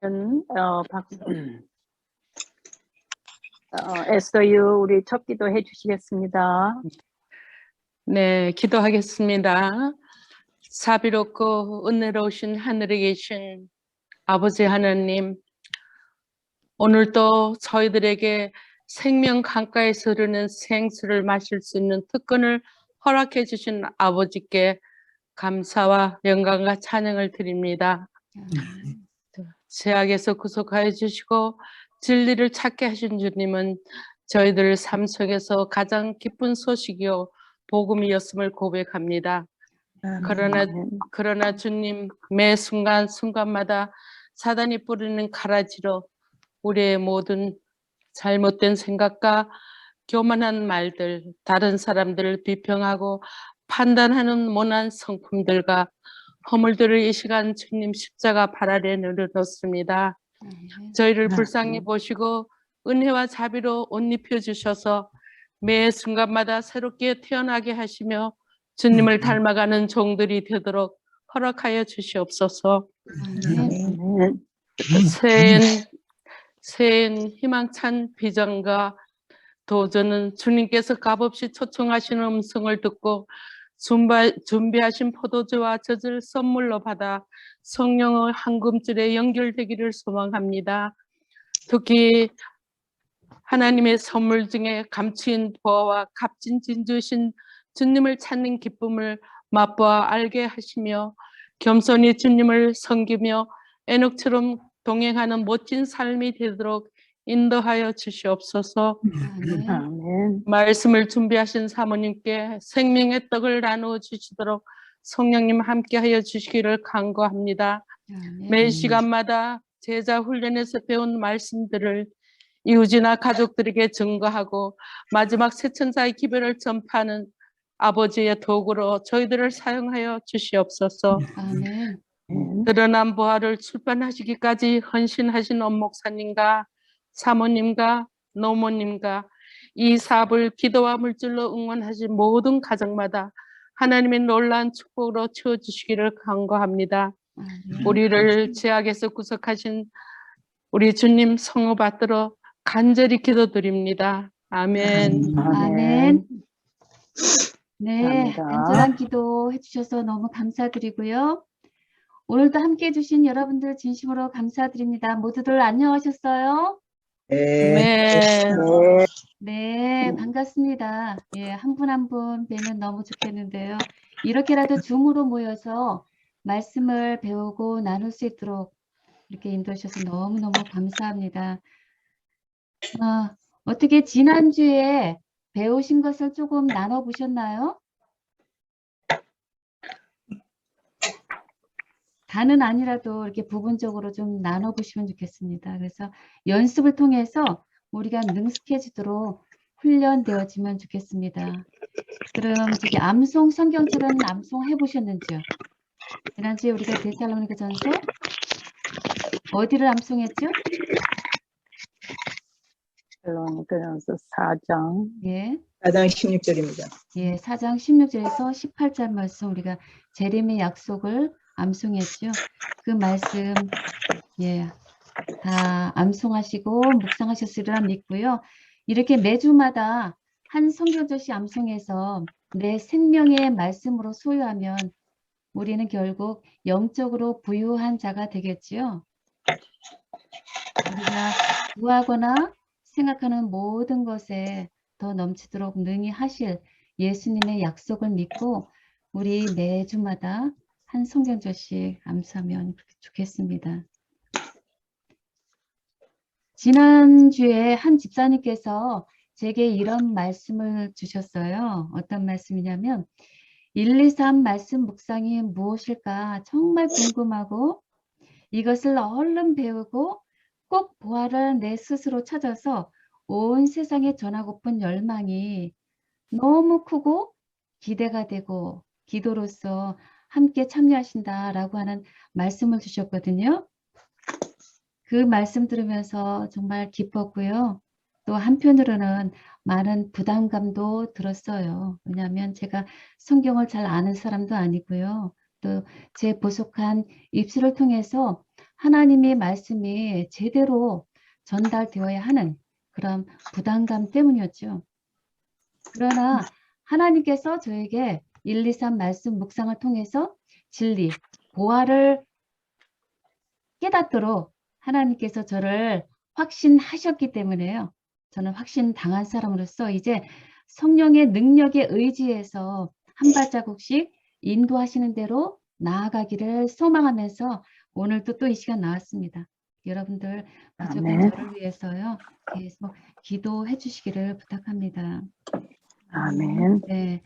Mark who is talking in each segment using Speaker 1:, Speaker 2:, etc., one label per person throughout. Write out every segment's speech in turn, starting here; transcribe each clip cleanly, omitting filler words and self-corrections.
Speaker 1: 박수. 에스더유 우리 첫 기도 해주시겠습니다.
Speaker 2: 네, 기도하겠습니다. 자비롭고 은혜로우신 하늘에 계신 아버지 하나님, 오늘도 저희들에게 생명 강가에서 흐르는 생수를 마실 수 있는 특권을 허락해 주신 아버지께 감사와 영광과 찬양을 드립니다. 죄악에서 구속하여 주시고 진리를 찾게 하신 주님은 저희들 삶 속에서 가장 기쁜 소식이요 복음이었음을 고백합니다. 그러나 주님, 매 순간마다 사단이 뿌리는 가라지로 우리의 모든 잘못된 생각과 교만한 말들, 다른 사람들을 비평하고 판단하는 모난 성품들과 허물들을 이 시간 주님 십자가 발 아래 내려놓습니다. 저희를 불쌍히 보시고 은혜와 자비로 옷 입혀주셔서 매 순간마다 새롭게 태어나게 하시며 주님을 닮아가는 종들이 되도록 허락하여 주시옵소서. 새해엔 희망찬 비전과 도전은 주님께서 값없이 초청하시는 음성을 듣고 준비하신 포도주와 젖을 선물로 받아 성령의 한금줄에 연결되기를 소망합니다. 특히 하나님의 선물 중에 감추인 보화와 값진 진주신 주님을 찾는 기쁨을 맛보아 알게 하시며 겸손히 주님을 섬기며 에녹처럼 동행하는 멋진 삶이 되도록 인도하여 주시옵소서.
Speaker 1: 아멘.
Speaker 2: 말씀을 준비하신 사모님께 생명의 떡을 나누어 주시도록 성령님 함께하여 주시기를 간구합니다. 매 시간마다 제자 훈련에서 배운 말씀들을 이웃이나 가족들에게 증거하고 마지막 새천사의 기별을 전파하는 아버지의 도구로 저희들을 사용하여 주시옵소서.
Speaker 3: 아멘.
Speaker 2: 드러난 보화를 출판하시기까지 헌신하신 엄목사님과 사모님과 노모님과 이 사업을 기도와 물질로 응원하신 모든 가정마다 하나님의 놀라운 축복으로 채워주시기를 간구합니다. 우리를 죄악에서 구속하신 우리 주님 성호 받들어 간절히 기도드립니다. 아멘.
Speaker 3: 아멘. 네,
Speaker 1: 감사합니다.
Speaker 3: 간절한 기도 해주셔서 너무 감사드리고요. 오늘도 함께 해주신 여러분들 진심으로 감사드립니다. 모두들 안녕하셨어요?
Speaker 2: 네.
Speaker 3: 네, 반갑습니다. 예, 한 분 한 분 뵈면 너무 좋겠는데요. 이렇게라도 줌으로 모여서 말씀을 배우고 나눌 수 있도록 이렇게 인도해 주셔서 너무너무 감사합니다. 어떻게 지난주에 배우신 것을 조금 나눠보셨나요? 다는 아니라도 이렇게 부분적으로 좀 나눠보시면 좋겠습니다. 그래서 연습을 통해서 우리가 능숙해지도록 훈련되어지면 좋겠습니다. 그럼 저기 암송 성경처럼 암송 해보셨는지요? 지난주에 우리가 데살로니가 전서 어디를 암송했죠?
Speaker 1: 데살로니가전서 4장.
Speaker 3: 예.
Speaker 4: 4장 16절입니다.
Speaker 3: 예, 4장 16절에서 18절 말씀 우리가 재림의 약속을 암송했죠. 그 말씀 예, 다 암송하시고 묵상하셨으리라 믿고요. 이렇게 매주마다 한 성경절씩 암송해서 내 생명의 말씀으로 소유하면 우리는 결국 영적으로 부유한 자가 되겠지요. 우리가 구하거나 생각하는 모든 것에 더 넘치도록 능히 하실 예수님의 약속을 믿고 우리 매주마다 한 성경절씩 암송하면 좋겠습니다. 지난주에 한 집사님께서 제게 이런 말씀을 주셨어요. 어떤 말씀이냐면 1, 2, 3 말씀 묵상이 무엇일까 정말 궁금하고 이것을 얼른 배우고 꼭 보아를 내 스스로 찾아서 온 세상에 전하고픈 열망이 너무 크고 기대가 되고 기도로서 함께 참여하신다라고 하는 말씀을 주셨거든요. 그 말씀 들으면서 정말 기뻤고요. 또 한편으로는 많은 부담감도 들었어요. 왜냐하면 제가 성경을 잘 아는 사람도 아니고요. 또 제 부족한 입술을 통해서 하나님의 말씀이 제대로 전달되어야 하는 그런 부담감 때문이었죠. 그러나 하나님께서 저에게 1, 2, 3 말씀 묵상을 통해서 진리, 보화를 깨닫도록 하나님께서 저를 확신하셨기 때문에요. 저는 확신당한 사람으로서 이제 성령의 능력에 의지해서 한 발자국씩 인도하시는 대로 나아가기를 소망하면서 오늘도 또 이 시간 나왔습니다. 여러분들 무조건
Speaker 1: 아멘.
Speaker 3: 저를 위해서요. 계속 기도해 주시기를 부탁합니다.
Speaker 1: 아멘.
Speaker 3: 네.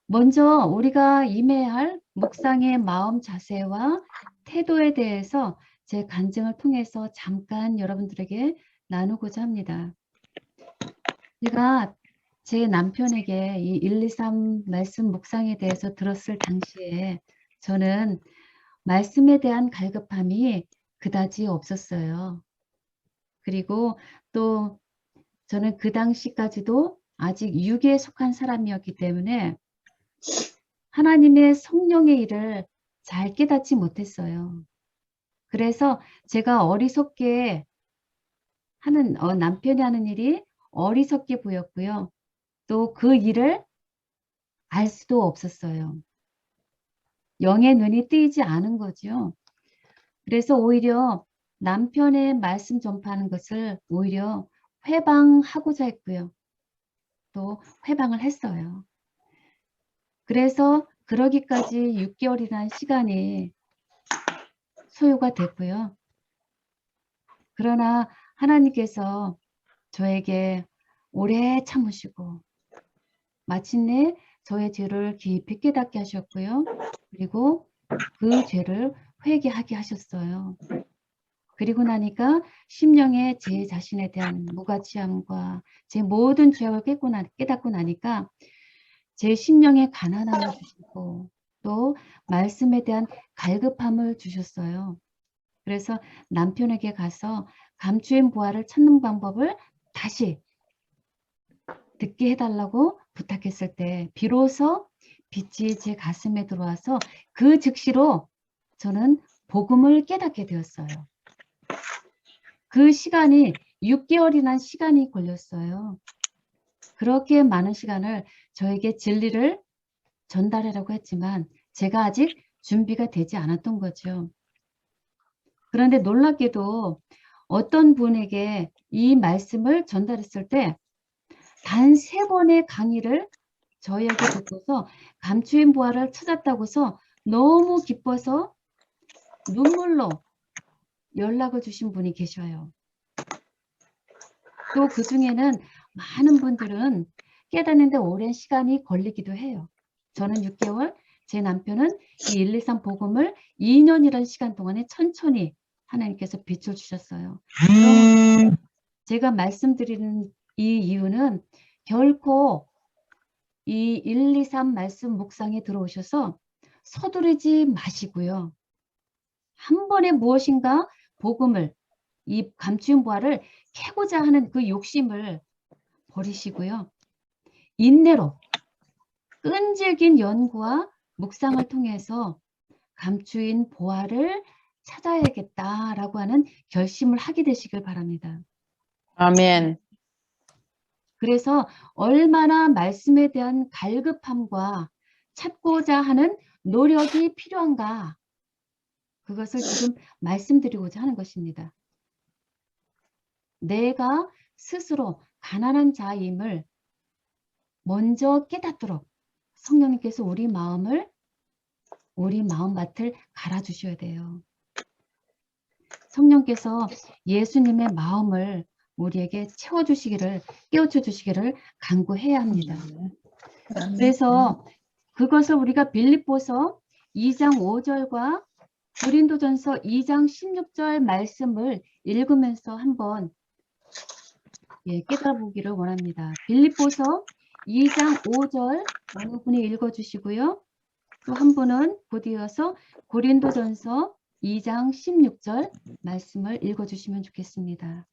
Speaker 3: 먼저 우리가 임해야 할 묵상의 마음 자세와 태도에 대해서 제 간증을 통해서 잠깐 여러분들에게 나누고자 합니다. 제가 제 남편에게 이 1, 2, 3 말씀 묵상에 대해서 들었을 당시에 저는 말씀에 대한 갈급함이 그다지 없었어요. 그리고 또 저는 그 당시까지도 아직 육에 속한 사람이었기 때문에 하나님의 성령의 일을 잘 깨닫지 못했어요. 그래서 제가 어리석게 하는 남편이 하는 일이 어리석게 보였고요. 또 그 일을 알 수도 없었어요. 영의 눈이 뜨이지 않은 거죠. 그래서 오히려 남편의 말씀 전파하는 것을 오히려 회방하고자 했고요. 또 회방을 했어요. 그래서 그러기까지 6개월이라는 시간이 소요가 됐고요. 그러나 하나님께서 저에게 오래 참으시고 마침내 저의 죄를 깊이 깨닫게 하셨고요. 그리고 그 죄를 회개하게 하셨어요. 그리고 나니까 심령에 제 자신에 대한 무가치함과 제 모든 죄악을 깨닫고 나니까 제 심령에 가난함을 주시고 또 말씀에 대한 갈급함을 주셨어요. 그래서 남편에게 가서 감추인 보화를 찾는 방법을 다시 듣게 해달라고 부탁했을 때 비로소 빛이 제 가슴에 들어와서 그 즉시로 저는 복음을 깨닫게 되었어요. 그 시간이 6개월이나 시간이 걸렸어요. 그렇게 많은 시간을 저에게 진리를 전달하려고 했지만 제가 아직 준비가 되지 않았던 거죠. 그런데 놀랍게도 어떤 분에게 이 말씀을 전달했을 때 단 3번의 강의를 저희에게 듣고서 감추인 보화를 찾았다고서 너무 기뻐서 눈물로 연락을 주신 분이 계셔요. 또 그중에는 많은 분들은 깨닫는데 오랜 시간이 걸리기도 해요. 저는 6개월, 제 남편은 이 1, 2, 3 복음을 2년이라는 시간 동안에 천천히 하나님께서 빛을 주셨어요. 그럼 제가 말씀드리는 이 이유는 결코 이 1, 2, 3 말씀 묵상에 들어오셔서 서두르지 마시고요. 한 번에 무엇인가 복음을 이 감추인 보화를 캐고자 하는 그 욕심을 버리시고요. 인내로 끈질긴 연구와 묵상을 통해서 감추인 보화를 찾아야겠다라고 하는 결심을 하게 되시길 바랍니다.
Speaker 2: 아멘.
Speaker 3: 그래서 얼마나 말씀에 대한 갈급함과 찾고자 하는 노력이 필요한가 그것을 지금 말씀드리고자 하는 것입니다. 내가 스스로 가난한 자임을 먼저 깨닫도록 성령님께서 우리 마음밭을 갈아주셔야 돼요. 성령께서 예수님의 마음을 우리에게 채워주시기를 깨우쳐 주시기를 간구해야 합니다. 그래서 그것을 우리가 빌립보서 2장 5절과 고린도전서 2장 16절 말씀을 읽으면서 한번 깨달아보기를 원합니다. 빌립보서 2장 5절 어느 분이 읽어주시고요. 또 한 분은 곧 이어서 고린도전서 2장 16절 말씀을 읽어주시면 좋겠습니다.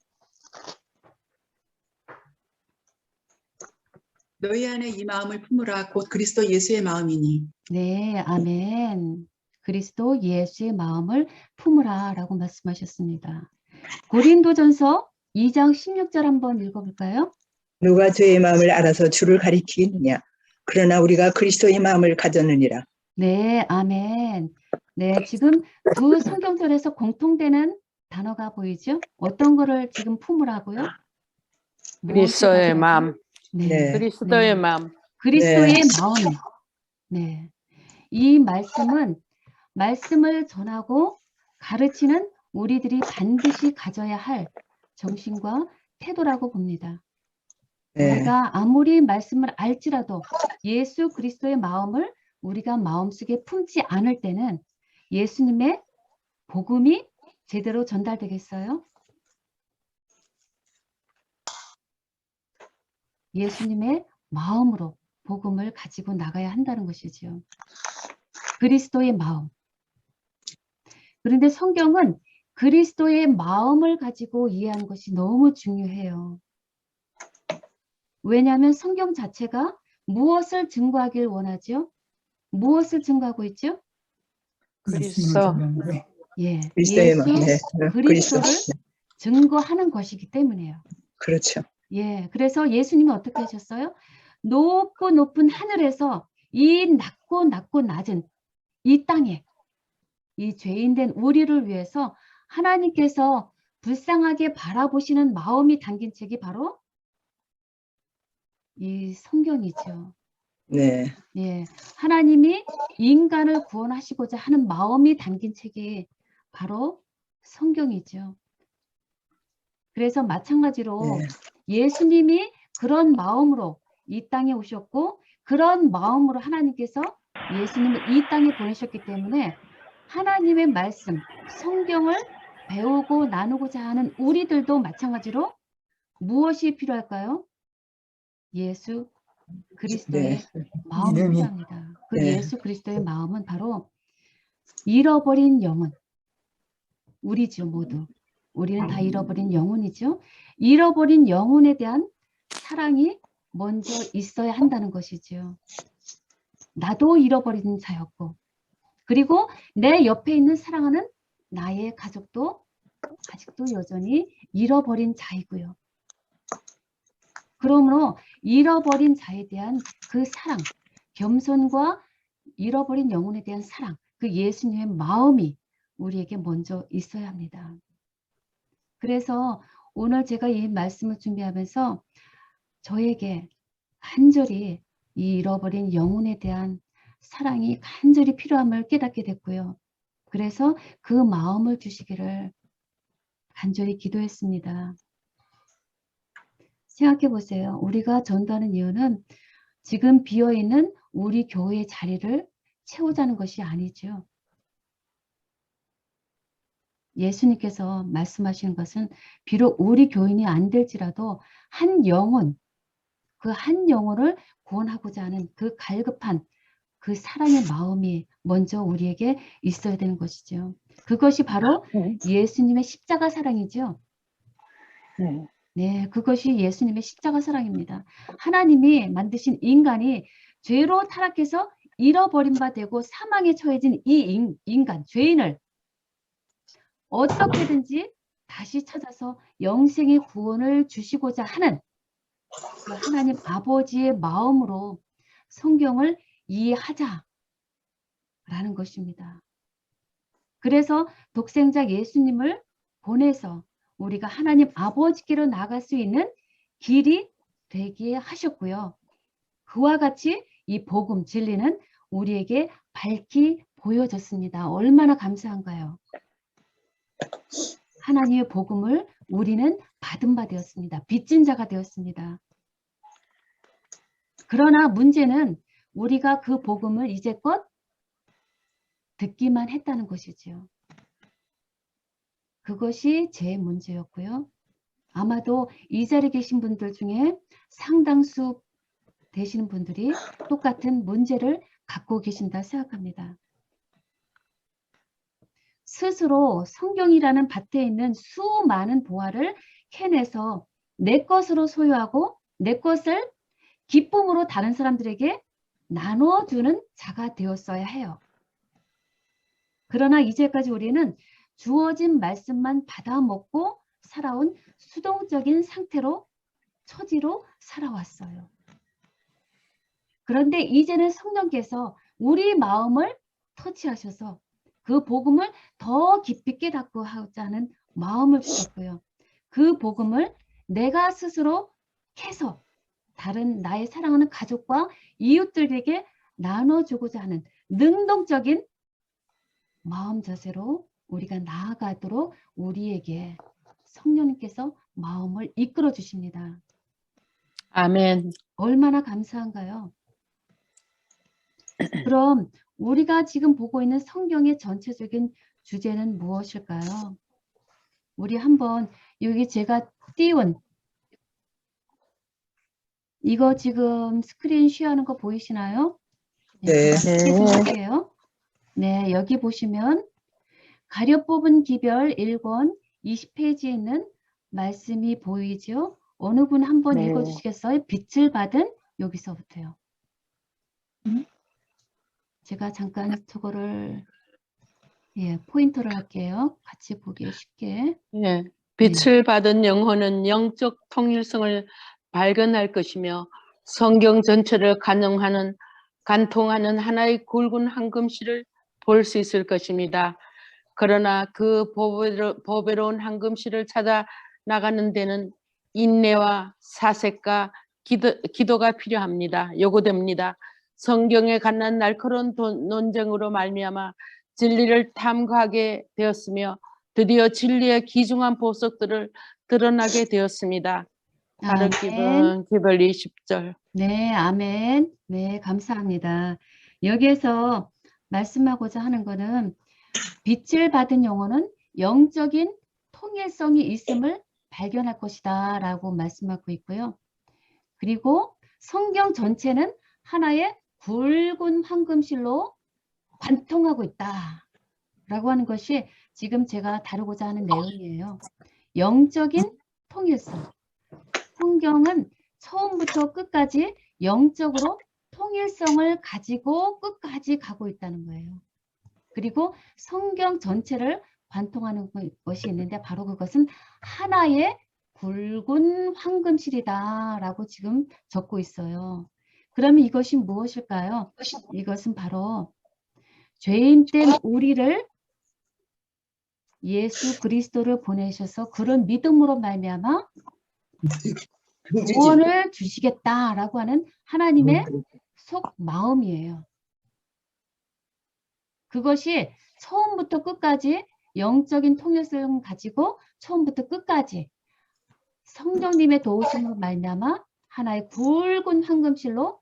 Speaker 4: 너희 안에 이 마음을 품으라 곧 그리스도 예수의 마음이니.
Speaker 3: 네, 아멘. 그리스도 예수의 마음을 품으라라고 말씀하셨습니다. 고린도전서 2장 16절 한번 읽어볼까요?
Speaker 4: 누가 죄의 마음을 알아서 주를 가리키느냐. 그러나 우리가 그리스도의 마음을 가졌느니라.
Speaker 3: 네, 아멘. 네, 지금 두 성경절에서 공통되는 단어가 보이죠? 어떤 거를 지금 품으라고요?
Speaker 2: 그리스도의 마음,
Speaker 3: 네,
Speaker 4: 네.
Speaker 2: 그리스도의
Speaker 3: 네.
Speaker 2: 마음.
Speaker 3: 그리스도의
Speaker 4: 네.
Speaker 3: 마음에. 네. 이 말씀은 말씀을 전하고 가르치는 우리들이 반드시 가져야 할 정신과 태도라고 봅니다.
Speaker 4: 네.
Speaker 3: 우리가 아무리 말씀을 알지라도 예수 그리스도의 마음을 우리가 마음속에 품지 않을 때는 예수님의 복음이 제대로 전달되겠어요? 예수님의 마음으로 복음을 가지고 나가야 한다는 것이죠. 그리스도의 마음. 그런데 성경은 그리스도의 마음을 가지고 이해하는 것이 너무 중요해요. 왜냐하면 성경 자체가 무엇을 증거하길 원하죠? 무엇을 증거하고 있죠?
Speaker 2: 그리스도.
Speaker 3: 예,
Speaker 4: 그리스도의
Speaker 3: 예수
Speaker 4: 마음. 네. 그리스도.
Speaker 3: 그리스도를 증거하는 것이기 때문에요.
Speaker 4: 그렇죠.
Speaker 3: 예, 그래서 예수님은 어떻게 하셨어요? 높고 높은 하늘에서 이 낮고 낮고 낮은 이 땅에 이 죄인된 우리를 위해서 하나님께서 불쌍하게 바라보시는 마음이 담긴 책이 바로 이 성경이죠.
Speaker 4: 네.
Speaker 3: 예, 하나님이 인간을 구원하시고자 하는 마음이 담긴 책이 바로 성경이죠. 그래서 마찬가지로
Speaker 4: 네.
Speaker 3: 예수님이 그런 마음으로 이 땅에 오셨고 그런 마음으로 하나님께서 예수님을 이 땅에 보내셨기 때문에 하나님의 말씀, 성경을 배우고 나누고자 하는 우리들도 마찬가지로 무엇이 필요할까요? 예수 그리스도의
Speaker 4: 네.
Speaker 3: 마음이 필요합니다. 그
Speaker 4: 네.
Speaker 3: 예수 그리스도의 마음은 바로 잃어버린 영혼, 우리죠 모두. 우리는 다 잃어버린 영혼이죠. 잃어버린 영혼에 대한 사랑이 먼저 있어야 한다는 것이죠. 나도 잃어버린 자였고 그리고 내 옆에 있는 사랑하는 나의 가족도 아직도 여전히 잃어버린 자이고요. 그러므로 잃어버린 자에 대한 그 사랑, 겸손과 잃어버린 영혼에 대한 사랑, 그 예수님의 마음이 우리에게 먼저 있어야 합니다. 그래서 오늘 제가 이 말씀을 준비하면서 저에게 간절히 이 잃어버린 영혼에 대한 사랑이 간절히 필요함을 깨닫게 됐고요. 그래서 그 마음을 주시기를 간절히 기도했습니다. 생각해 보세요. 우리가 전도하는 이유는 지금 비어있는 우리 교회의 자리를 채우자는 것이 아니죠. 예수님께서 말씀하시는 것은 비록 우리 교인이 안 될지라도 한 영혼, 그 한 영혼을 구원하고자 하는 그 갈급한 그 사랑의 마음이 먼저 우리에게 있어야 되는 것이죠. 그것이 바로 예수님의 십자가 사랑이죠.
Speaker 1: 네.
Speaker 3: 네, 그것이 예수님의 십자가 사랑입니다. 하나님이 만드신 인간이 죄로 타락해서 잃어버린 바 되고 사망에 처해진 이 인간, 죄인을 어떻게든지 다시 찾아서 영생의 구원을 주시고자 하는 그 하나님 아버지의 마음으로 성경을 이해하자라는 것입니다. 그래서 독생자 예수님을 보내서 우리가 하나님 아버지께로 나갈 수 있는 길이 되게 하셨고요. 그와 같이 이 복음 진리는 우리에게 밝히 보여졌습니다. 얼마나 감사한가요? 하나님의 복음을 우리는 받은 바 되었습니다. 빚진 자가 되었습니다. 그러나 문제는 우리가 그 복음을 이제껏 듣기만 했다는 것이지요. 그것이 제 문제였고요. 아마도 이 자리에 계신 분들 중에 상당수 되시는 분들이 똑같은 문제를 갖고 계신다 생각합니다. 스스로 성경이라는 밭에 있는 수많은 보화를 캐내서 내 것으로 소유하고 내 것을 기쁨으로 다른 사람들에게 나눠주는 자가 되었어야 해요. 그러나 이제까지 우리는 주어진 말씀만 받아먹고 살아온 수동적인 상태로 처지로 살아왔어요. 그런데 이제는 성령께서 우리 마음을 터치하셔서 그 복음을 더 깊이 깨닫고 하고자 하는 마음을 주셨고요. 그 복음을 내가 스스로 캐서 다른 나의 사랑하는 가족과 이웃들에게 나눠주고자 하는 능동적인 마음 자세로 우리가 나아가도록 우리에게 성령님께서 마음을 이끌어 주십니다.
Speaker 2: 아멘.
Speaker 3: 얼마나 감사한가요? 그럼 우리가 지금 보고 있는 성경의 전체적인 주제는 무엇일까요? 우리 한번 여기 제가 띄운 이거 지금 스크린 쉐어하는 거 보이시나요?
Speaker 4: 네.
Speaker 3: 해볼게요. 네, 여기 보시면 가려 뽑은 기별 1권 20페이지에 있는 말씀이 보이죠? 어느 분 한번
Speaker 2: 네.
Speaker 3: 읽어주시겠어요? 빛을 받은 여기서부터요. 제가 잠깐 저거를 포인터를 할게요. 같이 보기 쉽게.
Speaker 2: 예, 빛을 받은 영혼은 영적 통일성을 발견할 것이며 성경 전체를 간통하는 하나의 굵은 황금실을 볼 수 있을 것입니다. 그러나 그 보배로운 황금실을 찾아 나가는 데는 인내와 사색과 기도가 필요합니다. 요구됩니다. 성경에 관한 날카로운 논쟁으로 말미암아 진리를 탐구하게 되었으며 드디어 진리의 귀중한 보석들을 드러나게 되었습니다. 다른
Speaker 3: 아멘.
Speaker 2: 기별 20절.
Speaker 3: 네, 아멘. 네, 감사합니다. 여기에서 말씀하고자 하는 것은 빛을 받은 영혼은 영적인 통일성이 있음을 발견할 것이다 라고 말씀하고 있고요. 그리고 성경 전체는 하나의 굵은 황금실로 관통하고 있다 라고 하는 것이 지금 제가 다루고자 하는 내용이에요. 영적인 통일성. 성경은 처음부터 끝까지 영적으로 통일성을 가지고 끝까지 가고 있다는 거예요. 그리고 성경 전체를 관통하는 것이 있는데 바로 그것은 하나의 굵은 황금실이다 라고 지금 적고 있어요. 그러면 이것이 무엇일까요? 이것은 바로 죄인된 우리를 예수 그리스도를 보내셔서 그런 믿음으로 말미암아 구원을 주시겠다라고 하는 하나님의 속 마음이에요. 그것이 처음부터 끝까지 영적인 통일성을 가지고 처음부터 끝까지 성령님의 도우심으로 말미암아 하나의 굵은 황금실로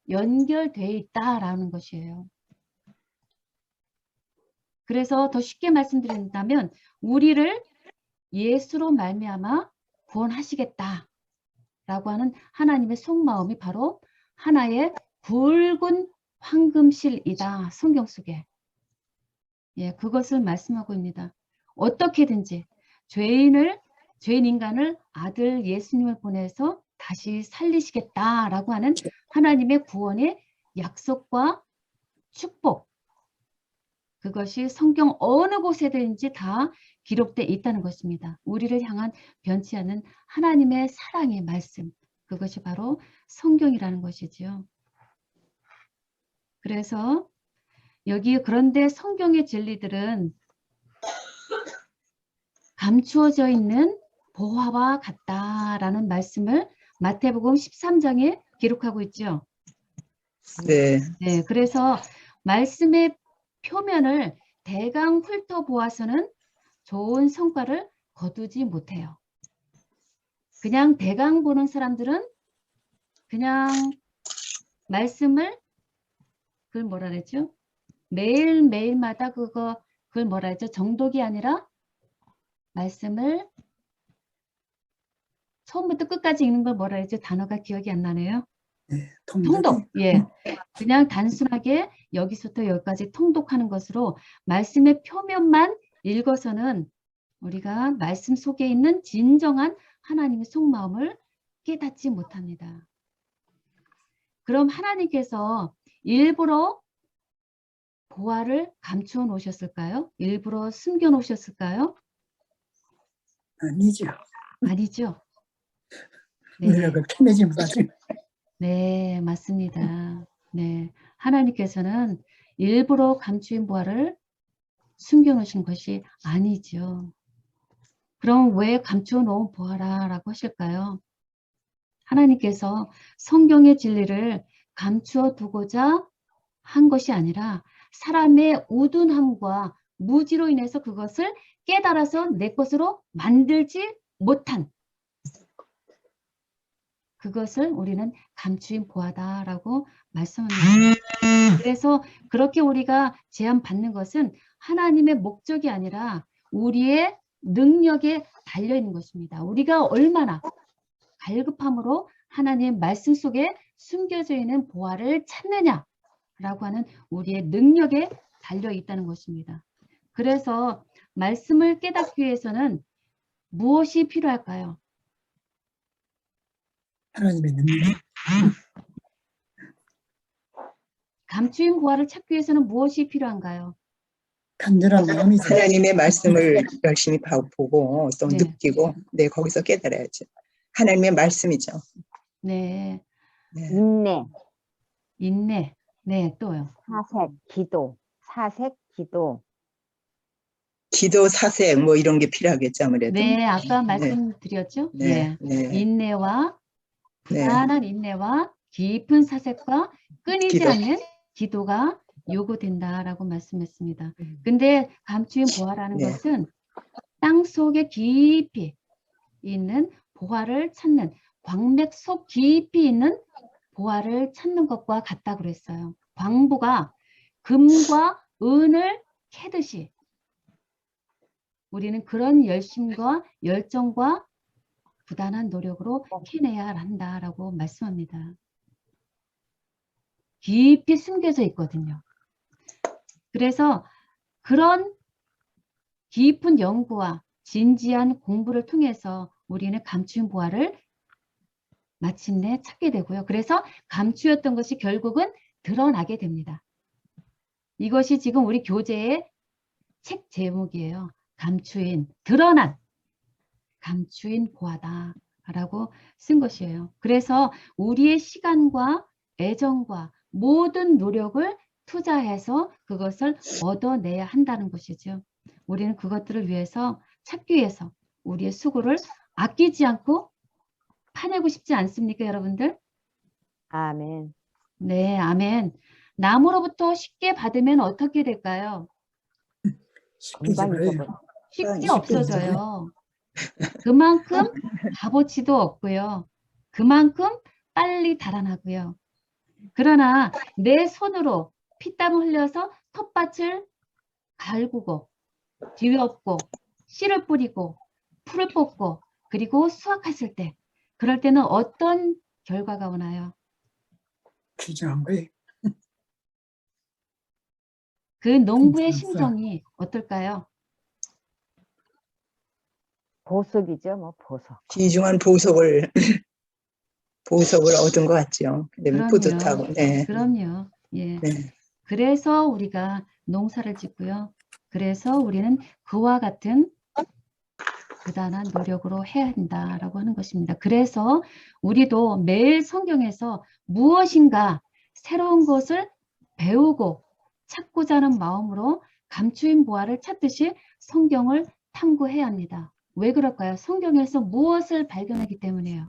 Speaker 3: 연결되어 있다라는 것이에요. 그래서 더 쉽게 말씀드린다면 우리를 예수로 말미암아 구원하시겠다 라고 하는 하나님의 속마음이 바로 하나의 굵은 황금실이다. 성경 속에. 그것을 말씀하고 있습니다. 어떻게든지 죄인 인간을 아들 예수님을 보내서 다시 살리시겠다라고 하는 하나님의 구원의 약속과 축복. 그것이 성경 어느 곳에든지 다 기록되어 있다는 것입니다. 우리를 향한 변치 않는 하나님의 사랑의 말씀. 그것이 바로 성경이라는 것이지요. 그래서 여기 그런데 성경의 진리들은 감추어져 있는 보화와 같다라는 말씀을 마태복음 13장에 기록하고 있죠.
Speaker 4: 네.
Speaker 3: 네, 그래서 말씀의 표면을 대강 훑어보아서는 좋은 성과를 거두지 못해요. 그냥 대강 보는 사람들은 그냥 말씀을 그걸 뭐라 그랬죠? 매일매일마다 그걸 뭐라 했죠? 정독이 아니라 말씀을 처음부터 끝까지 읽는 걸 뭐라 했죠? 단어가 기억이 안 나네요. 통독. 예. 그냥 단순하게 여기서부터 여기까지 통독하는 것으로 말씀의 표면만 읽어서는 우리가 말씀 속에 있는 진정한 하나님의 속마음을 깨닫지 못합니다. 그럼 하나님께서 일부러 보화를 감추어 놓으셨을까요? 일부러 숨겨 놓으셨을까요?
Speaker 1: 아니죠.
Speaker 3: 아니죠.
Speaker 1: 우리가 그 편해진 바들.
Speaker 3: 네, 맞습니다. 네, 하나님께서는 일부러 감추인 보화를 숨겨 놓으신 것이 아니죠. 그럼 왜 감추어 놓은 보화라고 하실까요? 하나님께서 성경의 진리를 감추어 두고자 한 것이 아니라 사람의 우둔함과 무지로 인해서 그것을 깨달아서 내 것으로 만들지 못한 그것을 우리는 감추인 보화다라고 말씀합니다. 그래서 그렇게 우리가 제한받는 것은 하나님의 목적이 아니라 우리의 능력에 달려있는 것입니다. 우리가 얼마나 갈급함으로 하나님 말씀 속에 숨겨져 있는 보화를 찾느냐라고 하는 우리의 능력에 달려있다는 것입니다. 그래서 말씀을 깨닫기 위해서는 무엇이 필요할까요?
Speaker 1: 하나님의 능력.
Speaker 3: 감추인 보화를 찾기 위해서는 무엇이 필요한가요?
Speaker 1: 간절한 마음이죠.
Speaker 4: 하나님의 말씀을 열심히 보고 또
Speaker 3: 네.
Speaker 4: 느끼고 네, 거기서 깨달아야죠. 하나님의 말씀이죠.
Speaker 3: 네,
Speaker 4: 네.
Speaker 5: 인내,
Speaker 3: 인내. 네, 또요.
Speaker 5: 사색, 기도, 사색, 기도.
Speaker 4: 기도, 사색 뭐 이런 게 필요하겠죠, 아무래도.
Speaker 3: 네, 아까 말씀드렸죠?
Speaker 4: 네,
Speaker 3: 예.
Speaker 4: 네.
Speaker 3: 인내와
Speaker 4: 네.
Speaker 3: 부단한 인내와 깊은 사색과 끊이지
Speaker 4: 기도.
Speaker 3: 않는 기도가 요구된다라고 말씀했습니다. 근데 감추인 보화라는
Speaker 4: 네.
Speaker 3: 것은 땅 속에 깊이 있는 보화를 찾는 광맥 속 깊이 있는 보화를 찾는 것과 같다 그랬어요. 광부가 금과 은을 캐듯이 우리는 그런 열심과 열정과 부단한 노력으로 캐내야 한다라고 말씀합니다. 깊이 숨겨져 있거든요. 그래서 그런 깊은 연구와 진지한 공부를 통해서 우리는 감추인 보화를 마침내 찾게 되고요. 그래서 감추었던 것이 결국은 드러나게 됩니다. 이것이 지금 우리 교재의 책 제목이에요. 감추인, 드러난, 감추인 보화다라고 쓴 것이에요. 그래서 우리의 시간과 애정과 모든 노력을 투자해서 그것을 얻어내야 한다는 것이죠. 우리는 그것들을 위해서 찾기 위해서 우리의 수고를 아끼지 않고 파내고 싶지 않습니까, 여러분들?
Speaker 5: 아멘.
Speaker 3: 네, 아멘. 남으로부터 쉽게 받으면 어떻게 될까요?
Speaker 1: 쉽게
Speaker 5: 금방
Speaker 1: 그래요.
Speaker 5: 잊어버려.
Speaker 3: 쉽게
Speaker 4: 쉽게
Speaker 3: 없어져요. 그만큼 값어치도 없고요. 그만큼 빨리 달아나고요. 그러나 내 손으로 피땀을 흘려서 텃밭을 갈구고 뒤엎고 씨를 뿌리고 풀을 뽑고 그리고 수확했을 때 그럴 때는 어떤 결과가 오나요?
Speaker 1: 귀중한 거예요.
Speaker 3: 그 농부의
Speaker 1: 괜찮았어.
Speaker 3: 심정이 어떨까요?
Speaker 5: 보석이죠, 뭐 보석.
Speaker 4: 귀중한 보석을 얻은 것 같죠. 그다음에 뿌듯하고. 네.
Speaker 3: 그럼요. 예.
Speaker 4: 네.
Speaker 3: 그래서 우리가 농사를 짓고요. 그래서 우리는 그와 같은 부단한 노력으로 해야 한다라고 하는 것입니다. 그래서 우리도 매일 성경에서 무엇인가 새로운 것을 배우고 찾고자 하는 마음으로 감추인 보화를 찾듯이 성경을 탐구해야 합니다. 왜 그럴까요? 성경에서 무엇을 발견하기 때문이에요.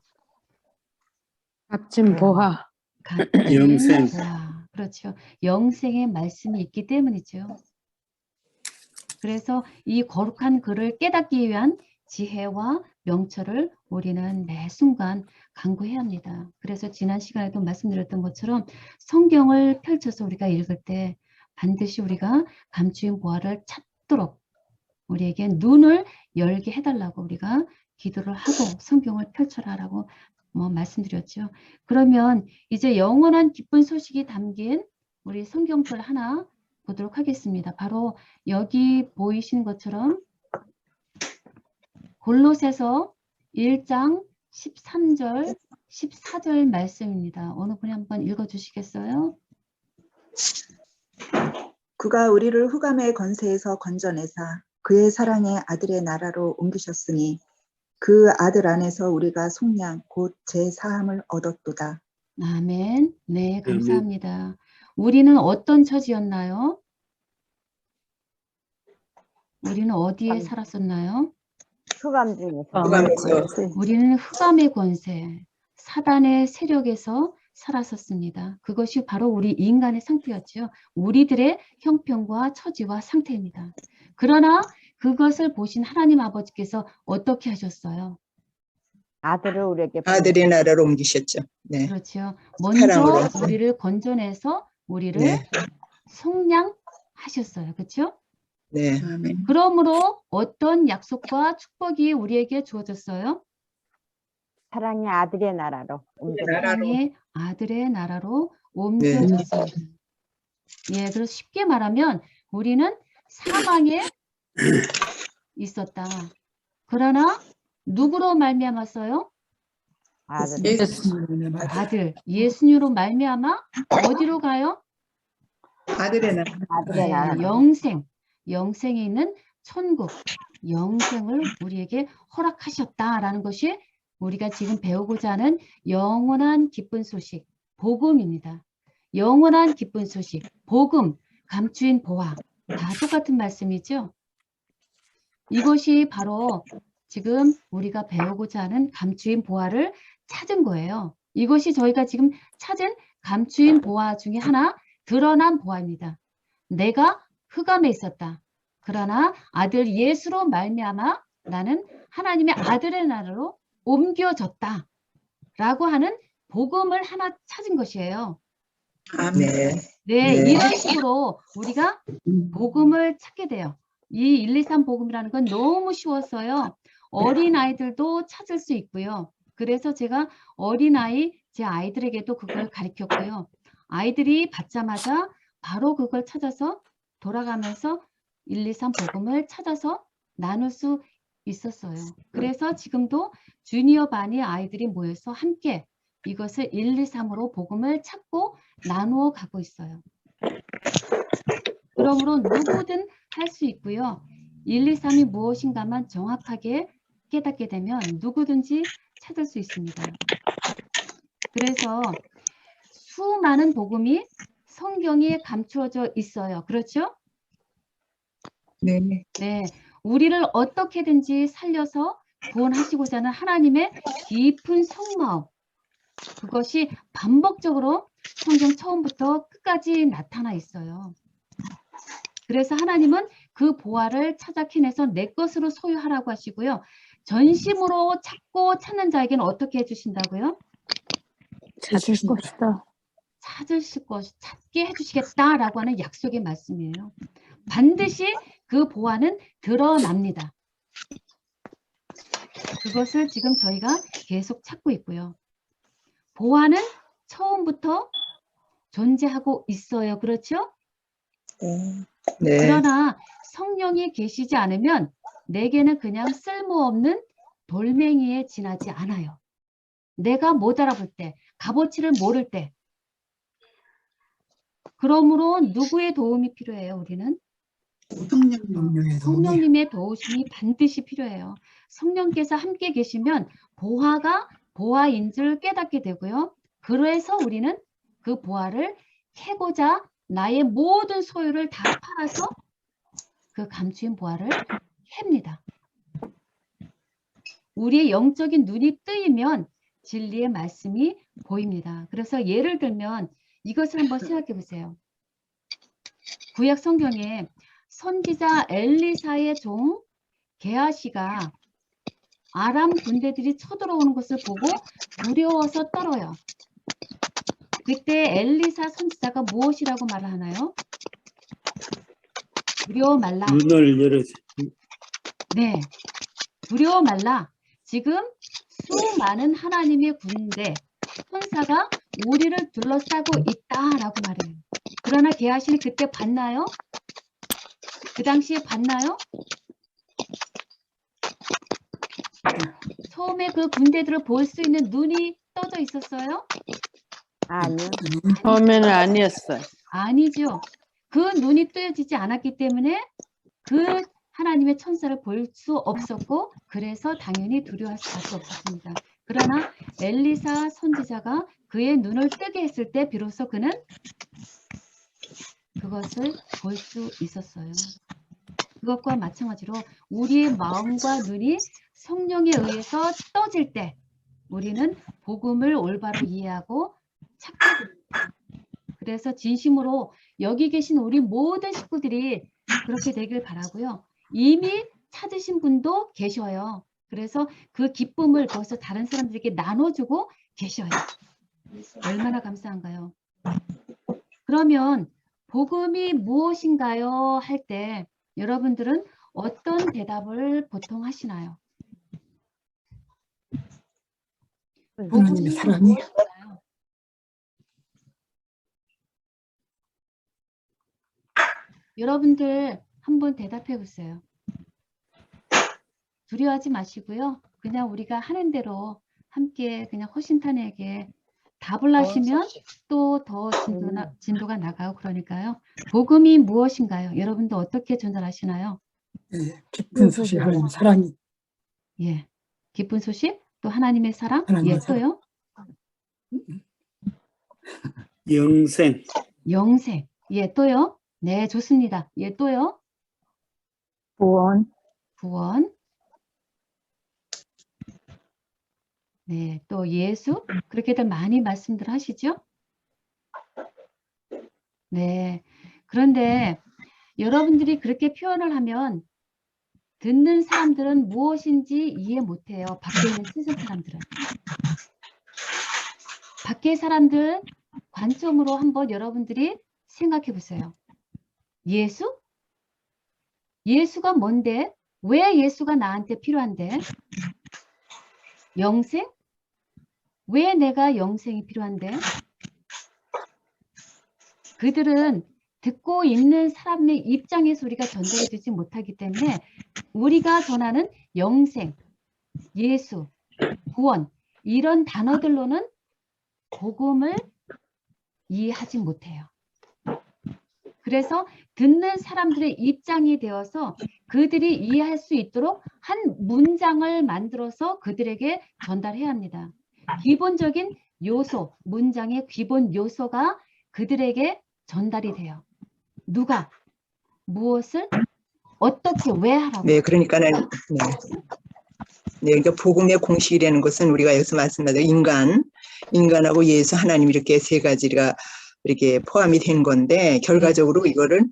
Speaker 2: 값진 보화.
Speaker 3: 값진
Speaker 1: 영생.
Speaker 3: 보화. 그렇죠. 영생의 말씀이 있기 때문이죠. 그래서 이 거룩한 글을 깨닫기 위한 지혜와 명철을 우리는 매 순간 강구해야 합니다. 그래서 지난 시간에도 말씀드렸던 것처럼 성경을 펼쳐서 우리가 읽을 때 반드시 우리가 감추인 보화를 찾도록 우리에게 눈을 열게 해달라고 우리가 기도를 하고 성경을 펼쳐라라고 말씀드렸죠. 그러면 이제 영원한 기쁜 소식이 담긴 우리 성경절 하나 보도록 하겠습니다. 바로 여기 보이시는 것처럼 골로새서 1장 13절, 14절 말씀입니다. 어느 분이 한번 읽어주시겠어요?
Speaker 4: 그가 우리를 흑암의 권세에서 건져내사 그의 사랑의 아들의 나라로 옮기셨으니 그 아들 안에서 우리가 속량 곧 제사함을 얻었도다.
Speaker 3: 아멘. 네, 감사합니다. 우리는 어떤 처지였나요? 우리는 어디에 살았었나요?
Speaker 5: 흑암 중에서.
Speaker 4: 흑암에서.
Speaker 3: 우리는 흑암의 권세, 사단의 세력에서 살았었습니다. 그것이 바로 우리 인간의 상태였죠. 우리들의 형편과 처지와 상태입니다. 그러나 그것을 보신 하나님 아버지께서 어떻게 하셨어요?
Speaker 5: 아들을 우리에게
Speaker 4: 아들의 나라로 옮기셨죠. 네.
Speaker 3: 그렇죠. 먼저
Speaker 4: 사랑으로.
Speaker 3: 우리를 건져내서 우리를
Speaker 4: 네.
Speaker 3: 속량하셨어요. 그렇죠?
Speaker 4: 네. 아멘.
Speaker 3: 그러므로 어떤 약속과 축복이 우리에게 주어졌어요?
Speaker 5: 사랑의 아들의 나라로 옮겨.
Speaker 3: 사랑의 아들의 나라로 옮겨졌습니다. 예, 그래서 쉽게 말하면 우리는 사망에 있었다. 그러나 누구로 말미암았어요?
Speaker 5: 아들.
Speaker 1: 예수님의
Speaker 3: 아들, 예수님으로 말미암아 어디로 가요?
Speaker 4: 아들의 나라.
Speaker 5: 아들의
Speaker 3: 네,
Speaker 5: 나라.
Speaker 3: 영생에 있는 천국, 영생을 우리에게 허락하셨다라는 것이 우리가 지금 배우고자 하는 영원한 기쁜 소식, 복음입니다. 영원한 기쁜 소식, 복음, 감추인 보화, 다 똑같은 말씀이죠. 이것이 바로 지금 우리가 배우고자 하는 감추인 보화를 찾은 거예요. 이것이 저희가 지금 찾은 감추인 보화 중에 하나, 드러난 보화입니다. 내가 흑암에 있었다. 그러나 아들 예수로 말미암아 나는 하나님의 아들의 나라로 옮겨졌다. 라고 하는 복음을 하나 찾은 것이에요.
Speaker 4: 아멘.
Speaker 3: 네,
Speaker 4: 네.
Speaker 3: 이런 식으로 우리가 복음을 찾게 돼요. 이 123 복음이라는 건 너무 쉬웠어요. 어린아이들도 찾을 수 있고요. 그래서 제가 어린아이, 제 아이들에게도 그걸 가르쳤고요. 아이들이 받자마자 바로 그걸 찾아서 돌아가면서 123 복음을 찾아서 나눌 수 있었어요. 그래서 지금도 주니어 반의 아이들이 모여서 함께 이것을 123으로 복음을 찾고 나누어 가고 있어요. 그러므로 누구든 할 수 있고요. 123이 무엇인가만 정확하게 깨닫게 되면 누구든지 찾을 수 있습니다. 그래서 수많은 복음이 성경에 감추어져 있어요. 그렇죠?
Speaker 4: 네.
Speaker 3: 네, 우리를 어떻게든지 살려서 구원하시고자 하는 하나님의 깊은 속마음, 그것이 반복적으로 성경 처음부터 끝까지 나타나 있어요. 그래서 하나님은 그 보화를 찾아 캐내서 내 것으로 소유하라고 하시고요. 전심으로 찾고 찾는 자에게는 어떻게 해주신다고요?
Speaker 2: 찾을 것이다.
Speaker 3: 찾으실 것, 찾게 해주시겠다라고 하는 약속의 말씀이에요. 반드시 그 보화는 드러납니다. 그것을 지금 저희가 계속 찾고 있고요. 보화는 처음부터 존재하고 있어요. 그렇죠?
Speaker 4: 네.
Speaker 3: 그러나 성령이 계시지 않으면 내게는 그냥 쓸모없는 돌멩이에 지나지 않아요. 내가 못 알아볼 때, 값어치를 모를 때. 그러므로 누구의 도움이 필요해요, 우리는?
Speaker 1: 성령의 도움이
Speaker 3: 성령님의 도우심이 반드시 필요해요. 성령께서 함께 계시면 보화가 보화인 줄 깨닫게 되고요. 그래서 우리는 그 보화를 캐고자 나의 모든 소유를 다 팔아서 그 감추인 보화를 캡니다. 우리의 영적인 눈이 뜨이면 진리의 말씀이 보입니다. 그래서 예를 들면 이것을 한번 생각해 보세요. 구약 성경에 선지자 엘리사의 종 게하시가 아람 군대들이 쳐들어오는 것을 보고 두려워서 떨어요. 그때 엘리사 선지자가 무엇이라고 말을 하나요? 두려워 말라.
Speaker 6: 문을 열어주세요.
Speaker 3: 네, 두려워 말라. 지금 수많은 하나님의 군대, 천사가 우리를 둘러싸고 있다라고 말해요. 그러나 게하시는 그때 봤나요? 그 당시에 봤나요? 처음에 그 군대들을 볼 수 있는 눈이 떠져 있었어요?
Speaker 5: 아니요.
Speaker 2: 처음에는 아니었어요.
Speaker 3: 아니죠. 그 눈이 뜨여지지 않았기 때문에 그 하나님의 천사를 볼 수 없었고 그래서 당연히 두려워할 수밖에 없었습니다. 그러나 엘리사 선지자가 그의 눈을 뜨게 했을 때 비로소 그는 그것을 볼 수 있었어요. 그것과 마찬가지로 우리의 마음과 눈이 성령에 의해서 떠질 때 우리는 복음을 올바로 이해하고 찾게 됩니다. 그래서 진심으로 여기 계신 우리 모든 식구들이 그렇게 되길 바라고요. 이미 찾으신 분도 계셔요. 그래서 그 기쁨을 거기서 다른 사람들에게 나눠주고 계셔요. 얼마나 감사한가요? 그러면 복음이 무엇인가요? 할 때 여러분들은 어떤 대답을 보통 하시나요?
Speaker 1: 하나님의 사랑이
Speaker 3: 무엇인가요? 여러분들 한번 대답해 보세요. 두려워하지 마시고요. 그냥 우리가 하는 대로 함께 그냥 허심탄회하게 답을 하시면 또 더 진도가 나가고 그러니까요. 복음이 무엇인가요? 여러분도 어떻게 전달하시나요?
Speaker 1: 예, 기쁜 소식 하나님의 사랑이
Speaker 3: 예, 기쁜 소식, 또 하나님의 사랑,
Speaker 1: 하나님의
Speaker 3: 예, 또요?
Speaker 6: 영생,
Speaker 3: 영생, 예, 또요? 네, 좋습니다. 예, 또요?
Speaker 5: 구원,
Speaker 3: 구원, 네, 또 예수, 그렇게들 많이 말씀들 하시죠? 네, 그런데 여러분들이 그렇게 표현을 하면 듣는 사람들은 무엇인지 이해 못해요. 밖에 있는 세상 사람들은. 밖의 사람들 관점으로 한번 여러분들이 생각해 보세요. 예수? 예수가 뭔데? 왜 예수가 나한테 필요한데? 영생? 왜 내가 영생이 필요한데? 그들은 듣고 있는 사람의 입장에서 우리가 전달해 주지 못하기 때문에 우리가 전하는 영생, 예수, 구원 이런 단어들로는 복음을 이해하지 못해요. 그래서 듣는 사람들의 입장이 되어서 그들이 이해할 수 있도록 한 문장을 만들어서 그들에게 전달해야 합니다. 기본적인 요소, 문장의 기본 요소가 그들에게 전달이 돼요. 누가, 무엇을, 어떻게, 왜 하라고.
Speaker 7: 네, 그러니까는 그러니까 복음의 공식이라는 것은 우리가 여기서 말씀하신 인간하고 예수, 하나님 이렇게 세 가지가 이렇게 포함이 된 건데 결과적으로 이거를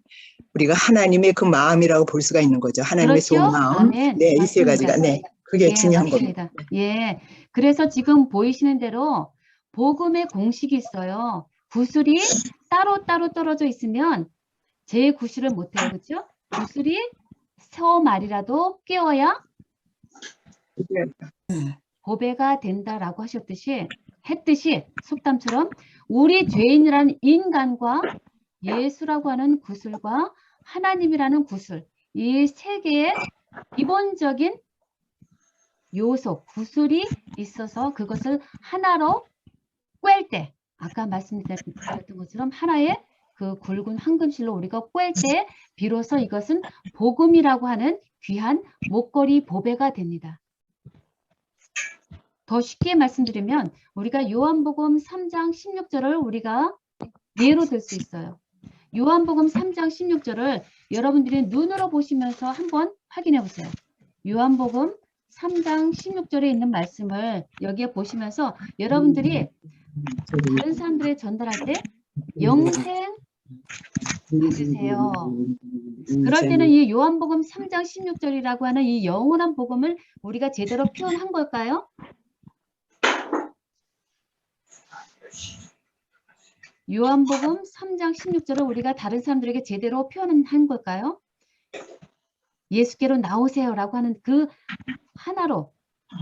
Speaker 7: 우리가 하나님의 그 마음이라고 볼 수가 있는 거죠. 하나님의
Speaker 3: 그렇죠?
Speaker 7: 속마음.
Speaker 3: 아멘.
Speaker 7: 네, 이 세 가지가
Speaker 3: 맞습니다.
Speaker 7: 그게
Speaker 3: 예,
Speaker 7: 중요한
Speaker 3: 맞습니다.
Speaker 7: 겁니다.
Speaker 3: 예, 그래서 지금 보이시는 대로 복음의 공식이 있어요. 구슬이 따로따로 떨어져 있으면 제 구실을 못해요. 그렇죠? 구슬이 서 말이라도 끼워야 보배가 된다라고 했듯이 속담처럼 우리 죄인이라는 인간과 예수라고 하는 구슬과 하나님이라는 구슬 이 세 개의 기본적인 요소, 구슬이 있어서 그것을 하나로 꿰 때 아까 말씀드렸던 것처럼 하나의 그 굵은 황금실로 우리가 꿰 때 비로소 이것은 복음이라고 하는 귀한 목걸이 보배가 됩니다. 더 쉽게 말씀드리면 우리가 요한복음 3장 16절을 우리가 예로 들 수 있어요. 요한복음 3장 16절을 여러분들이 눈으로 보시면서 한번 확인해 보세요. 요한복음 3장 16절에 있는 말씀을 여기에 보시면서 여러분들이 다른 사람들에 전달할 때 영생 받으세요. 그럴 때는 이 요한복음 3장 16절이라고 하는 이 영원한 복음을 우리가 제대로 표현한 걸까요? 요한복음 3장 16절을 우리가 다른 사람들에게 제대로 표현한 걸까요? 예수께로 나오세요라고 하는 그 하나로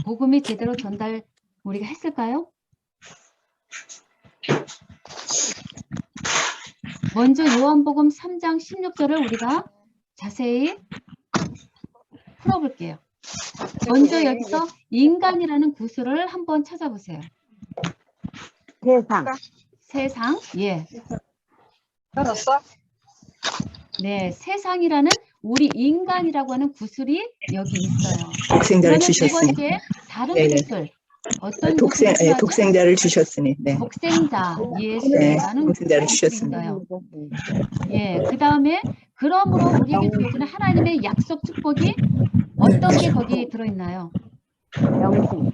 Speaker 3: 복음이 제대로 전달 우리가 했을까요? 먼저 요한복음 3장 16절을 우리가 자세히 풀어볼게요. 먼저 여기서 인간이라는 구슬을 한번 찾아보세요.
Speaker 5: 세상,
Speaker 3: 세상, 예.
Speaker 8: 알았어?
Speaker 3: 네, 세상이라는 우리 인간이라고 하는 구슬이 여기 있어요.
Speaker 7: 독생자를
Speaker 3: 그러면 두
Speaker 7: 주셨으니.
Speaker 3: 번째 다른
Speaker 7: 네네.
Speaker 3: 구슬. 어떤 구슬이
Speaker 7: 예,
Speaker 3: 필요하죠?
Speaker 7: 독생자를 주셨으니. 네.
Speaker 3: 독생자
Speaker 7: 네,
Speaker 3: 예수라는
Speaker 7: 독생자를
Speaker 3: 구슬이
Speaker 7: 주셨습니다.
Speaker 3: 있어요. 예, 그 다음에 그러므로 우리에게 주어지는 하나님의 약속 축복이 어떤 게 거기 들어있나요?
Speaker 5: 영생.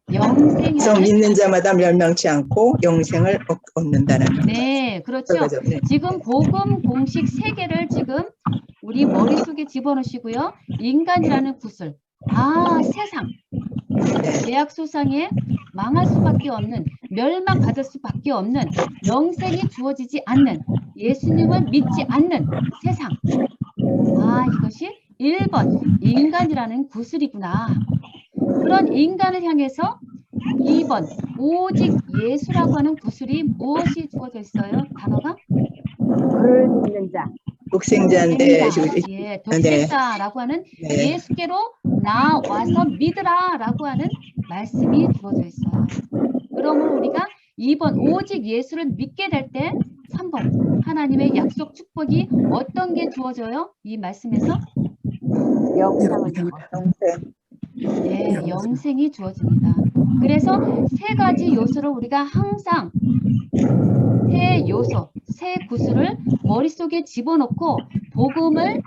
Speaker 7: 그래서
Speaker 3: 영생이라는
Speaker 7: 믿는 자마다 멸망치 않고 영생을 얻는다는
Speaker 3: 네, 그렇죠.
Speaker 7: 거죠. 네.
Speaker 3: 지금 복음 공식 세 개를 지금 우리 머릿속에 집어넣으시고요. 인간이라는 구슬. 아, 세상. 계약소상에 망할 수밖에 없는, 멸망받을 수밖에 없는, 영생이 주어지지 않는, 예수님을 믿지 않는 세상. 아, 이것이 1번 인간이라는 구슬이구나. 그런 인간을 향해서 2번 오직 예수라고 하는 구슬이 무엇이 주어져 있어요? 단어가?
Speaker 5: 그를 믿는 자.
Speaker 7: 독생자인데
Speaker 3: 독생자. 예, 독생자라고 하는
Speaker 7: 네.
Speaker 3: 예수께로 나와서 믿으라라고 하는 말씀이 주어져 있어요. 그러므로 우리가 2번 오직 예수를 믿게 될 때 3번 하나님의 약속 축복이 어떤 게 주어져요? 이 말씀에서
Speaker 5: 영상을 주고.
Speaker 4: 영생.
Speaker 3: 예, 영생이 주어집니다. 그래서 세 가지 요소를 우리가 항상 세 요소, 세 구슬을 머릿속에 집어넣고 복음을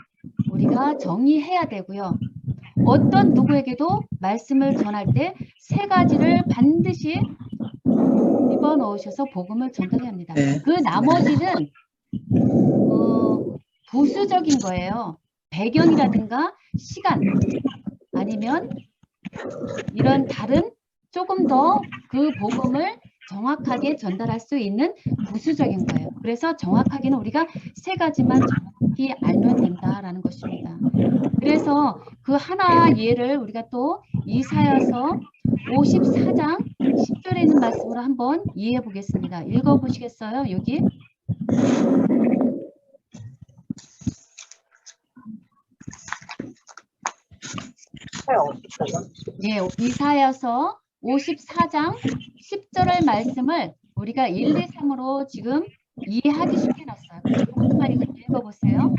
Speaker 3: 우리가 정의해야 되고요. 어떤 누구에게도 말씀을 전할 때 세 가지를 반드시 집어넣으셔서 복음을 전달해야 합니다.
Speaker 7: 네.
Speaker 3: 그 나머지는 부수적인 거예요. 배경이라든가 시간 아니면 이런 다른 조금 더 그 복음을 정확하게 전달할 수 있는 부수적인 거예요. 그래서 정확하게는 우리가 세 가지만 정확히 알면 된다라는 것입니다. 그래서 그 하나 예를 우리가 또 이사야서 54장 10절에 있는 말씀으로 한번 이해해 보겠습니다. 읽어 보시겠어요? 여기. 예, 이사야서 54장 10절의 말씀을 우리가 1, 2, 3으로 지금 이해하기 쉽게 놨어요. 한번 읽어보세요.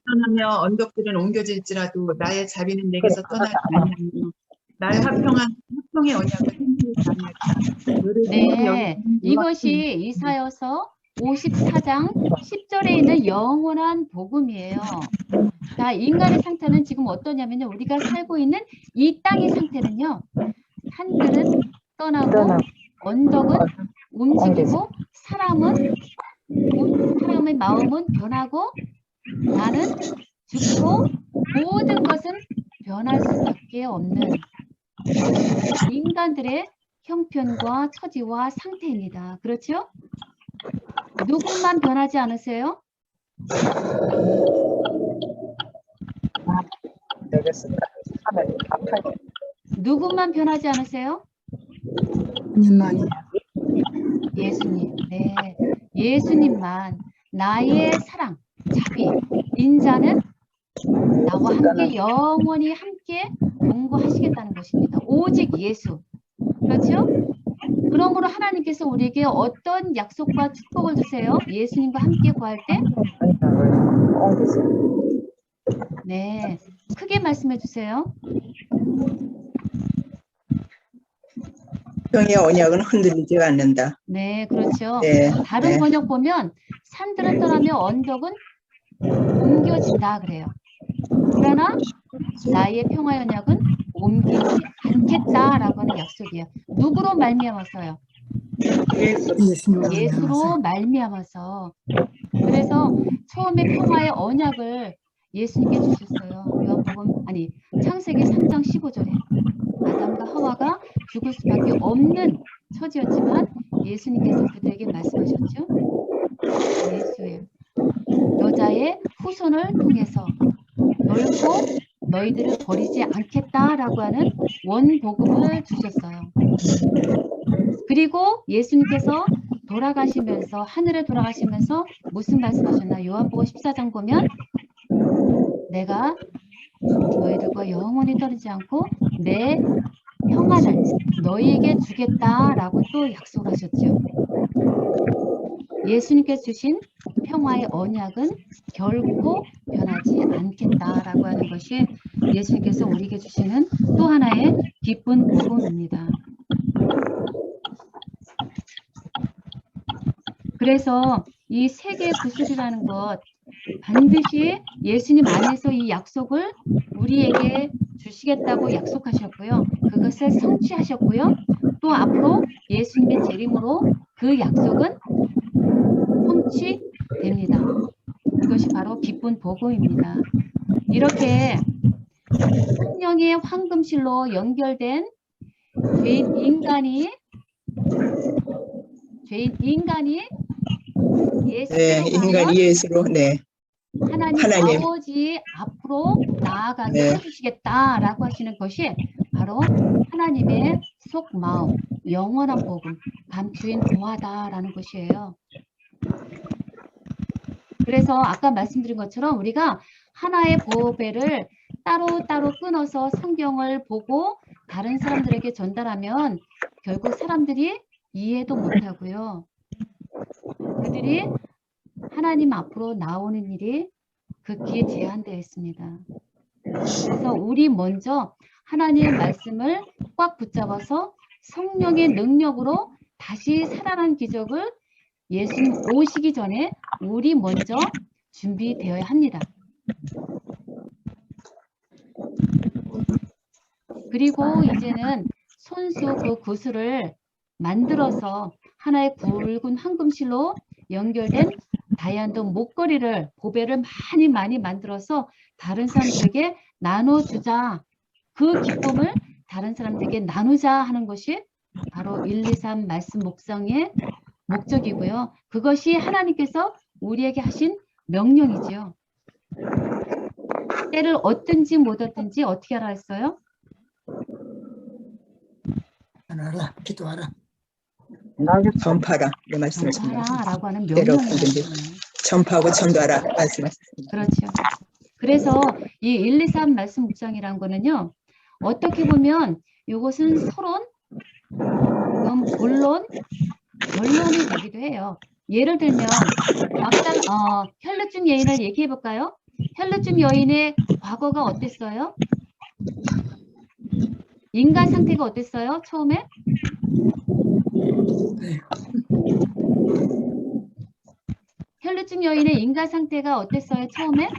Speaker 8: 떠나며 언덕들은 옮겨질지라도 나의 자비는 내게서 떠나지 않으며 나의 화평의 언약을 흔들지 않겠다.
Speaker 3: 네, 이것이 이사야서 54장 10절에 있는 영원한 복음이에요. 자, 인간의 상태는 지금 어떠냐면요. 우리가 살고 있는 이 땅의 상태는요. 산들은 떠나고 언덕은 움직이고 사람의 마음은 변하고 나는 죽고 모든 것은 변할 수밖에 없는 인간들의 형편과 처지와 상태입니다. 그렇죠? 누구만 변하지 않으세요? 누구만 변하지 않으세요?
Speaker 1: 주님만이
Speaker 3: 예수님. 네. 예수님만 나의 사랑, 자비, 인자는 나와 함께 영원히 함께 동거하시겠다는 것입니다. 오직 예수. 그렇죠? 그러므로 하나님께서 우리에게 어떤 약속과 축복을 주세요? 예수님과 함께 구할 때? 네. 크게 말씀해 주세요.
Speaker 7: 평의 언약은 흔들리지가 않는다.
Speaker 3: 네, 그렇죠.
Speaker 7: 네.
Speaker 3: 다른
Speaker 7: 네.
Speaker 3: 번역 보면 산들은 떠나며 언덕은 옮겨진다 그래요. 그러나 나의 평화의 언약은 옮기지 않겠다라고 하는 약속이에요. 누구로 말미암아서요? 예수로 말미암아서. 그래서 처음에 평화의 언약을 예수님께 주셨어요. 요한복음 아니 창세기 3장 15절에 아담과 하와가 죽을 수밖에 없는 처지였지만 예수님께서 그들에게 말씀하셨죠. 예수의 여자의 후손을 통해서 결코 너희들을 버리지 않겠다라고 하는 원복음을 주셨어요. 그리고 예수님께서 돌아가시면서 하늘에 돌아가시면서 무슨 말씀하셨나? 요한복음 14장 보면 내가 너희들과 영원히 떠나지 않고 내 평안을 너희에게 주겠다라고 또 약속하셨죠. 예수님께서 주신 평화의 언약은 결코 변하지 않겠다라고 하는 것이 예수님께서 우리에게 주시는 또 하나의 기쁜 복음입니다. 그래서 이 세계 구술이라는 것 반드시 예수님 안에서 이 약속을 우리에게 주시겠다고 약속하셨고요. 그것을 성취하셨고요. 또 앞으로 예수님의 재림으로 그 약속은 성취됩니다. 이것이 바로 기쁜 복음입니다. 이렇게 성령의 황금실로 연결된 죄인 인간이
Speaker 7: 네, 인간 예수로, 네.
Speaker 3: 하나님 아버지 앞으로 나아가게
Speaker 7: 네.
Speaker 3: 해주시겠다라고 하시는 것이 바로 하나님의 속마음, 영원한 복음, 감추인 보화다라는 것이에요. 그래서 아까 말씀드린 것처럼 우리가 하나의 보배를 따로따로 끊어서 성경을 보고 다른 사람들에게 전달하면 결국 사람들이 이해도 못하고요. 그들이 하나님 앞으로 나오는 일이 극히 제한되어 있습니다. 그래서 우리 먼저 하나님의 말씀을 꽉 붙잡아서 성령의 능력으로 다시 살아난 기적을 예수님 오시기 전에 우리 먼저 준비되어야 합니다. 그리고 이제는 손수 그 구슬을 만들어서 하나의 굵은 황금실로 연결된 다이아몬드 목걸이를 보배를 많이 만들어서 다른 사람들에게 나눠주자. 그 기쁨을 다른 사람들에게 나누자 하는 것이 바로 1, 2, 3 말씀 묵상의 목적이고요. 그것이 하나님께서 우리에게 하신 명령이지요. 때를 얻든지 못 얻든지 어떻게 하라 했어요?
Speaker 1: 알아, 기도하라.
Speaker 7: 전파라. 네, 말씀하십니다.
Speaker 3: 전파라라고 하는
Speaker 7: 때를
Speaker 3: 명령이
Speaker 7: 얻든지.
Speaker 3: 있습니다.
Speaker 7: 전파하고 전도하라. 말씀하셨습니다.
Speaker 3: 그렇죠. 그래서 이 1, 2, 3 말씀 묵상이란 거는요. 어떻게 보면 이것은 서론, 본론, 결론이 되기도 해요. 예를 들면 혈루증 여인을 얘기해 볼까요? 혈루증 여인의 과거가 어땠어요? 인간 상태가 어땠어요? 처음에? 혈루증 여인의 인간 상태가 어땠어요? 처음에?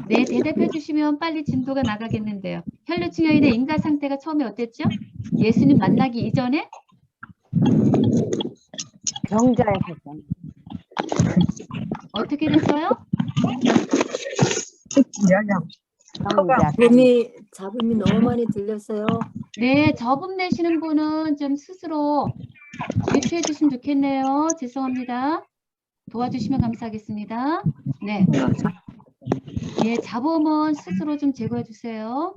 Speaker 3: 네, 대답해 주시면 빨리 진도가 나가겠는데요. 혈루증 여인의 인간 상태가 처음에 어땠죠? 예수님 만나기 이전에?
Speaker 5: 병자였었잖아.
Speaker 3: 어떻게 됐어요?
Speaker 5: 병자.
Speaker 9: 잡음이 너무 많이 들렸어요.
Speaker 3: 네, 저분 내시는 분은 좀 스스로 제초해 주시면 좋겠네요. 죄송합니다. 도와주시면 감사하겠습니다. 네. 예, 잡음은 스스로 좀 제거해 주세요.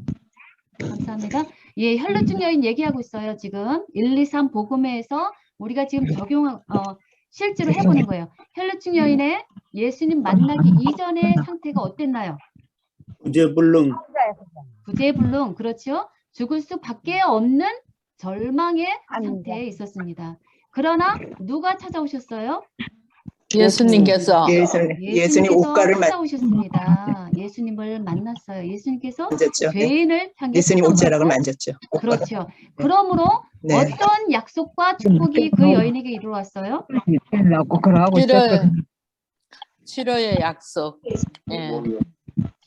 Speaker 3: 감사합니다. 예, 혈루증 여인 얘기하고 있어요. 지금 1, 2, 3 복음회에서 우리가 지금 실제로 해보는 거예요. 혈루증 여인의 예수님 만나기 이전의 상태가 어땠나요?
Speaker 6: 구제불능.
Speaker 3: 구제불능, 그렇죠. 죽을 수밖에 없는 절망의
Speaker 5: 아닙니다.
Speaker 3: 상태에 있었습니다. 그러나 누가 찾아오셨어요?
Speaker 2: 예수님께서
Speaker 7: 예수님 옷가를
Speaker 3: 찾아오셨습니다. 예수님을 만났어요. 예수님께서
Speaker 7: 만졌죠. 네.
Speaker 3: 죄인을 향해
Speaker 7: 예수님 옷자락을 만졌죠.
Speaker 3: 그렇죠. 그러므로
Speaker 7: 네.
Speaker 3: 어떤 약속과 축복이 그 여인에게 이루어왔어요?
Speaker 2: 치료의 약속. 예.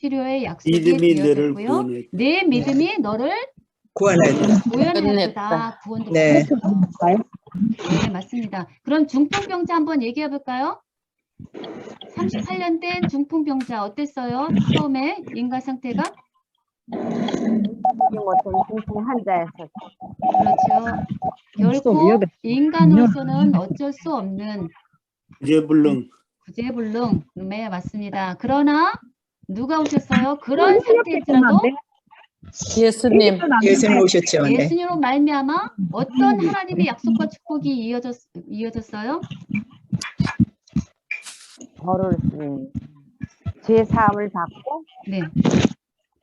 Speaker 3: 치료의 약속이
Speaker 6: 믿음이 너를
Speaker 3: 되어졌고요.
Speaker 6: 구원했다.
Speaker 3: 내 믿음이 너를
Speaker 7: 구원하였다.
Speaker 3: 구원했다. 구원도
Speaker 7: 네.
Speaker 3: 네, 맞습니다. 그럼 중풍병자 한번 얘기해 볼까요? 38년 된 중풍병자 어땠어요? 처음에 인간 상태가?
Speaker 5: 못한 중풍 환자였었죠.
Speaker 3: 그렇죠. 결코 인간으로서는 어쩔 수 없는
Speaker 6: 구제불능.
Speaker 3: 구제불능. 네, 맞습니다. 그러나 누가 오셨어요? 그런 상태일지라도
Speaker 2: 예수님.
Speaker 7: 예수님 오셨죠. 네.
Speaker 3: 예수님으로 말미암아 어떤 하나님의 약속과 축복이 이어졌어요?
Speaker 5: 걸을 수, 죄 사함을 받고
Speaker 3: 네.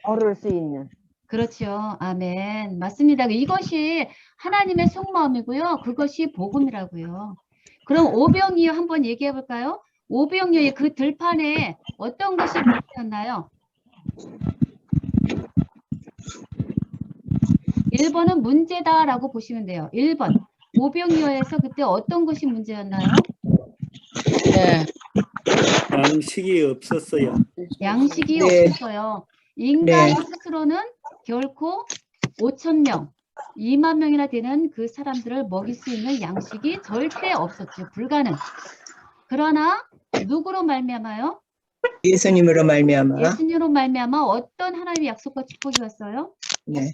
Speaker 5: 걸을 수 있는
Speaker 3: 그렇죠. 아멘. 맞습니다. 이것이 하나님의 속마음이고요. 그것이 복음이라고요. 그럼 오병이어 한번 얘기해 볼까요? 오병이어의 그 들판에 어떤 것이 문제였나요? 1번은 문제다라고 보시면 돼요. 1번. 오병이어에서 그때 어떤 것이 문제였나요?
Speaker 2: 네.
Speaker 6: 양식이 없었어요.
Speaker 3: 양식이
Speaker 7: 네.
Speaker 3: 없었어요. 인간
Speaker 7: 네.
Speaker 3: 스스로는 결코 5,000명, 2만 명이나 되는 그 사람들을 먹일 수 있는 양식이 절대 없었죠. 불가능. 그러나 누구로 말미암아요?
Speaker 7: 예수님으로 말미암아.
Speaker 3: 예수님으로 말미암아 어떤 하나님의 약속과 축복이 왔어요?
Speaker 7: 네.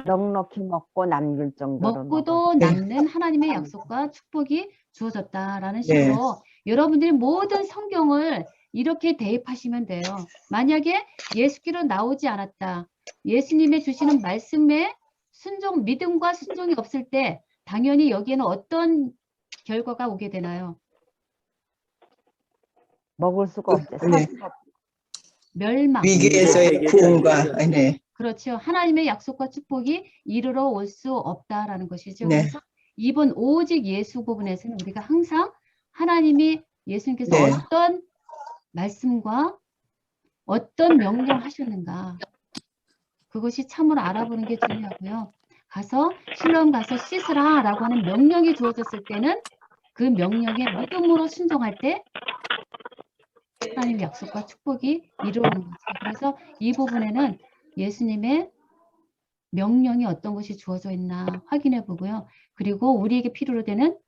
Speaker 5: 넉넉히 먹고 남길 정도로
Speaker 3: 먹고도
Speaker 7: 네.
Speaker 3: 남는 하나님의 약속과 축복이 주어졌다라는
Speaker 7: 네.
Speaker 3: 식으로 여러분들이 모든 성경을 이렇게 대입하시면 돼요. 만약에 예수께로 나오지 않았다. 예수님의 주시는 말씀에 믿음과 순종이 없을 때 당연히 여기에는 어떤 결과가 오게 되나요?
Speaker 5: 먹을 수가 없대.
Speaker 7: 네.
Speaker 3: 멸망.
Speaker 7: 위기에서의 구원과 네.
Speaker 3: 그렇죠. 하나님의 약속과 축복이 이르러 올 수 없다라는 것이죠.
Speaker 7: 네.
Speaker 3: 그래서 이번 오직 예수 부분에서는 우리가 항상 하나님이 예수님께서
Speaker 7: 네.
Speaker 3: 어떤 말씀과 어떤 명령하셨는가 그것이 참으로 알아보는 게 중요하고요. 가서 실로암 가서 씻으라 라고 하는 명령이 주어졌을 때는 그 명령에 믿음으로 순종할 때 하나님의 약속과 축복이 이루어오는 거죠. 그래서 이 부분에는 예수님의 명령이 어떤 것이 주어져 있나 확인해 보고요. 그리고 우리에게 필요로 되는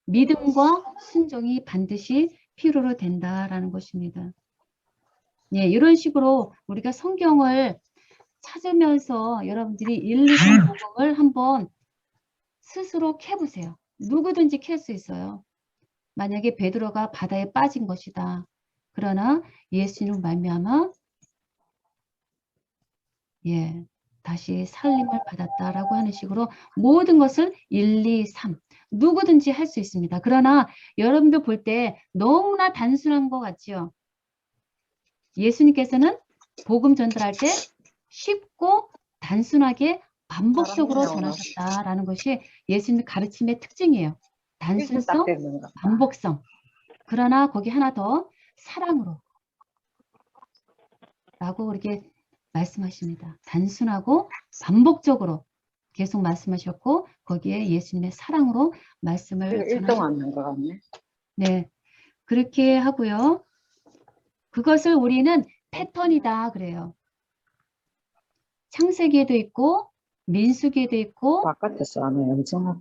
Speaker 3: 믿음과 순종이 반드시 필요로 된다라는 것입니다. 예, 이런 식으로 우리가 성경을 찾으면서 여러분들이 1, 2, 3 복음을 한번 스스로 캐보세요. 누구든지 캘 수 있어요. 만약에 베드로가 바다에 빠진 것이다. 그러나 예수님 말미암아 다시 살림을 받았다라고 하는 식으로 모든 것을 1, 2, 3 누구든지 할 수 있습니다. 그러나 여러분들 볼 때 너무나 단순한 것 같지요? 예수님께서는 복음 전달할 때 쉽고 단순하게 반복적으로 전하셨다라는 것이 예수님의 가르침의 특징이에요. 단순성, 반복성. 그러나 거기 하나 더 사랑으로 라고 그렇게 말씀하십니다. 단순하고 반복적으로 계속 말씀하셨고 거기에 예수님의 사랑으로 말씀을 전하셨습니다. 네, 그렇게 하고요. 그것을 우리는 패턴이다 그래요. 창세기에도 있고 민수기에도 있고
Speaker 10: 바깥에서 하면 영생학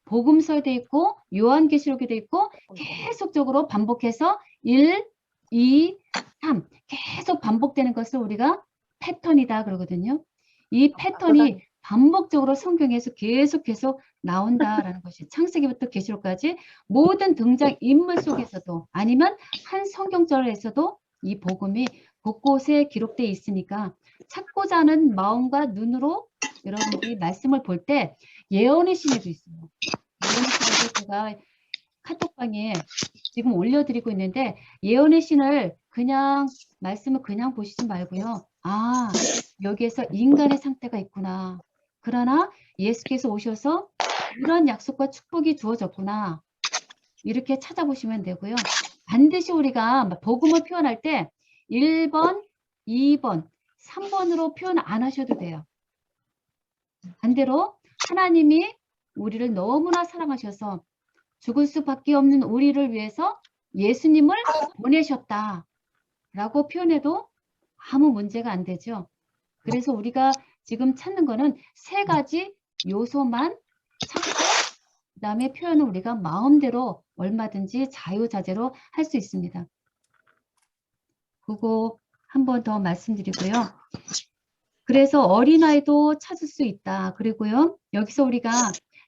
Speaker 3: 복음서에도 있고 요한계시록에도 있고 계속적으로 반복해서 1, 2, 3 계속 반복되는 것을 우리가 패턴이다 그러거든요. 이 패턴이 반복적으로 성경에서 계속 나온다라는 것이 창세기부터 계시록까지 모든 등장 인물 속에서도 아니면 한 성경절에서도 이 복음이 곳곳에 기록되어 있으니까 찾고자 하는 마음과 눈으로 여러분들이 말씀을 볼 때 예언의 신에도 있어요. 예언의 신에도 제가 카톡방에 지금 올려드리고 있는데 예언의 신을 그냥 말씀을 그냥 보시지 말고요. 아, 여기에서 인간의 상태가 있구나. 그러나 예수께서 오셔서 이런 약속과 축복이 주어졌구나. 이렇게 찾아보시면 되고요. 반드시 우리가 복음을 표현할 때 1번, 2번, 3번으로 표현 안 하셔도 돼요. 반대로 하나님이 우리를 너무나 사랑하셔서 죽을 수밖에 없는 우리를 위해서 예수님을 보내셨다 라고 표현해도 아무 문제가 안 되죠. 그래서 우리가 지금 찾는 거는 세 가지 요소만 찾고 그다음에 표현은 우리가 마음대로 얼마든지 자유자재로 할 수 있습니다. 그거 한 번 더 말씀드리고요. 그래서 어린아이도 찾을 수 있다. 그리고요. 여기서 우리가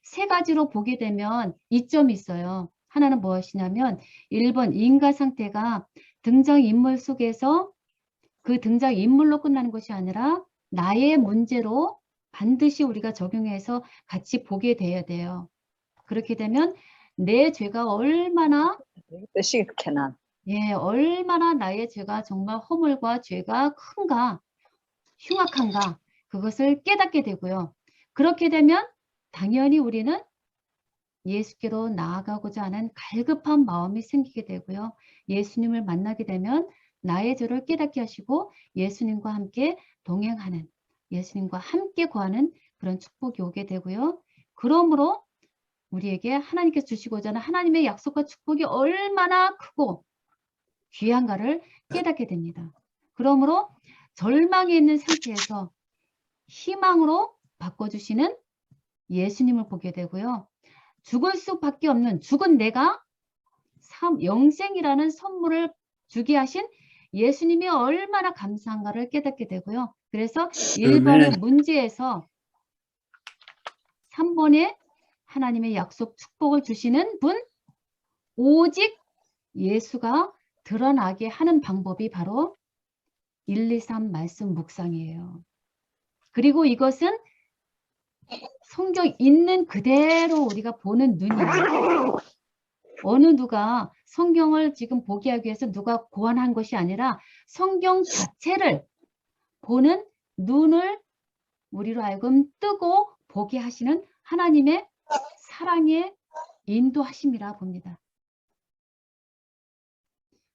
Speaker 3: 세 가지로 보게 되면 이점이 있어요. 하나는 무엇이냐면 1번 인간 상태가 등장인물 속에서 그 등장인물로 끝나는 것이 아니라 나의 문제로 반드시 우리가 적용해서 같이 보게 돼야 돼요. 그렇게 되면 내 죄가 얼마나 예, 얼마나 나의 죄가 정말 허물과 죄가 큰가, 흉악한가, 그것을 깨닫게 되고요. 그렇게 되면 당연히 우리는 예수께로 나아가고자 하는 갈급한 마음이 생기게 되고요. 예수님을 만나게 되면 나의 죄를 깨닫게 하시고 예수님과 함께 동행하는, 예수님과 함께 거하는 그런 축복이 오게 되고요. 그러므로 우리에게 하나님께서 주시고자 하는 하나님의 약속과 축복이 얼마나 크고 귀한가를 깨닫게 됩니다. 그러므로 절망에 있는 상태에서 희망으로 바꿔주시는 예수님을 보게 되고요. 죽을 수밖에 없는 죽은 내가 영생이라는 선물을 주게 하신 예수님이 얼마나 감사한가를 깨닫게 되고요. 그래서 1번의 문제에서 3번에 하나님의 약속 축복을 주시는 분, 오직 예수가 드러나게 하는 방법이 바로 1, 2, 3 말씀 묵상이에요. 그리고 이것은 성경 있는 그대로 우리가 보는 눈이에요. 어느 누가 성경을 지금 보게 하기 위해서 누가 고안한 것이 아니라 성경 자체를 보는 눈을 우리로 하여금 뜨고 보게 하시는 하나님의 사랑의 인도하심이라 봅니다.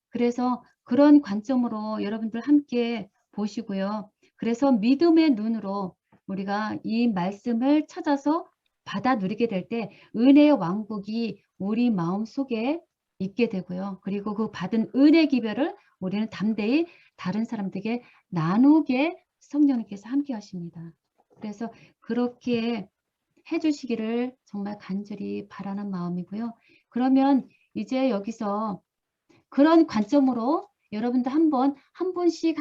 Speaker 3: 그래서 그런 관점으로 여러분들 함께 보시고요. 그래서 믿음의 눈으로 우리가 이 말씀을 찾아서 받아 누리게 될 때 은혜의 왕국이 우리 마음 속에 있게 되고요. 그리고 그 받은 은혜 기별을 우리는 담대히 다른 사람들에게 나누게 성령님께서 함께 하십니다. 그래서 그렇게 해주시기를 정말 간절히 바라는 마음이고요. 그러면 이제 여기서 그런 관점으로 여러분들 한 분씩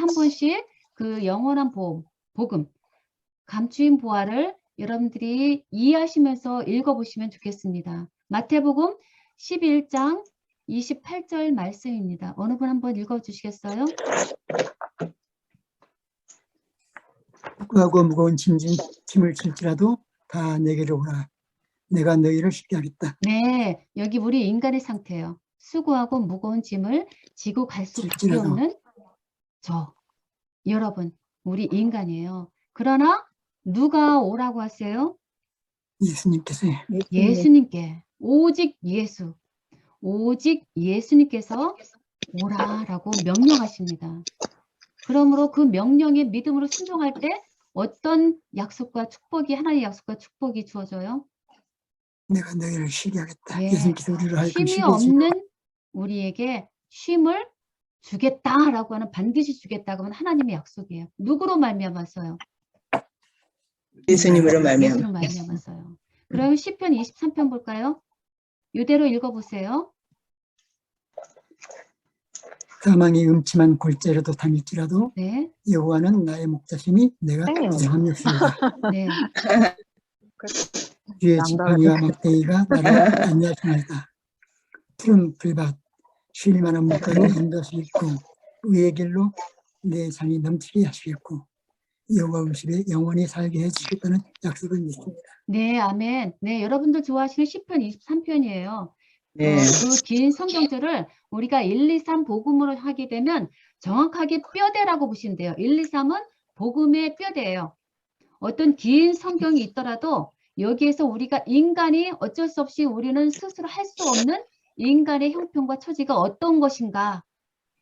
Speaker 3: 그 영원한 복음, 감추인 보화를 여러분들이 이해하시면서 읽어보시면 좋겠습니다. 마태복음 11장 28절 말씀입니다. 어느 분 한번 읽어주시겠어요?
Speaker 1: 수고하고 무거운 짐을 질지라도 다 내게로 오라. 내가 너희를 쉽게 하겠다.
Speaker 3: 네, 여기 우리 인간의 상태예요. 수고하고 무거운 짐을 지고 갈 수밖에
Speaker 1: 질지라도.
Speaker 3: 없는 저, 여러분, 우리 인간이에요. 그러나 누가 오라고 하세요?
Speaker 1: 예수님께서요.
Speaker 3: 예수님께, 오직 예수님께서 오라라고 명령하십니다. 그러므로 그 명령에 믿음으로 순종할 때 어떤 약속과 축복이, 하나님의 약속과 축복이 주어져요?
Speaker 1: 내가 너희를 쉬게 하겠다.
Speaker 3: 예,
Speaker 1: 예수님께서 우리를 하여금
Speaker 3: 쉼이
Speaker 1: 쉬게 해주고
Speaker 3: 없는 우리에게 쉼을 주겠다라고 하는, 반드시 주겠다고 하는 하나님의 약속이에요. 누구로 말미암아서요?
Speaker 7: 예수님으로 말미암아.
Speaker 3: 예수로 말미암아서요. 그럼 시편 23편 볼까요? 이대로 읽어보세요.
Speaker 1: 사망이 음침한 골짜기라도 다닐지라도
Speaker 3: 네,
Speaker 1: 여호와는 나의 목자심이 내가 강한 역사이다.
Speaker 3: 네,
Speaker 1: 주의 지팡이와 막대기가 나를 안내하시나이다. 푸른 풀밭 쉴 만한 물가로 인도하시겠고 의의 길로 내 장이 넘치게 하시겠고 여호와 음식에 영원히 살게 해주시겠다는 약속은 있습니다.
Speaker 3: 네, 아멘. 네, 여러분들 좋아하시는 시편 23편이에요.
Speaker 7: 네.
Speaker 3: 그 긴 성경절을 우리가 1, 2, 3 복음으로 하게 되면 정확하게 뼈대라고 보시면 돼요. 1, 2, 3은 복음의 뼈대예요. 어떤 긴 성경이 있더라도 여기에서 우리가 인간이 어쩔 수 없이 우리는 스스로 할 수 없는 인간의 형편과 처지가 어떤 것인가,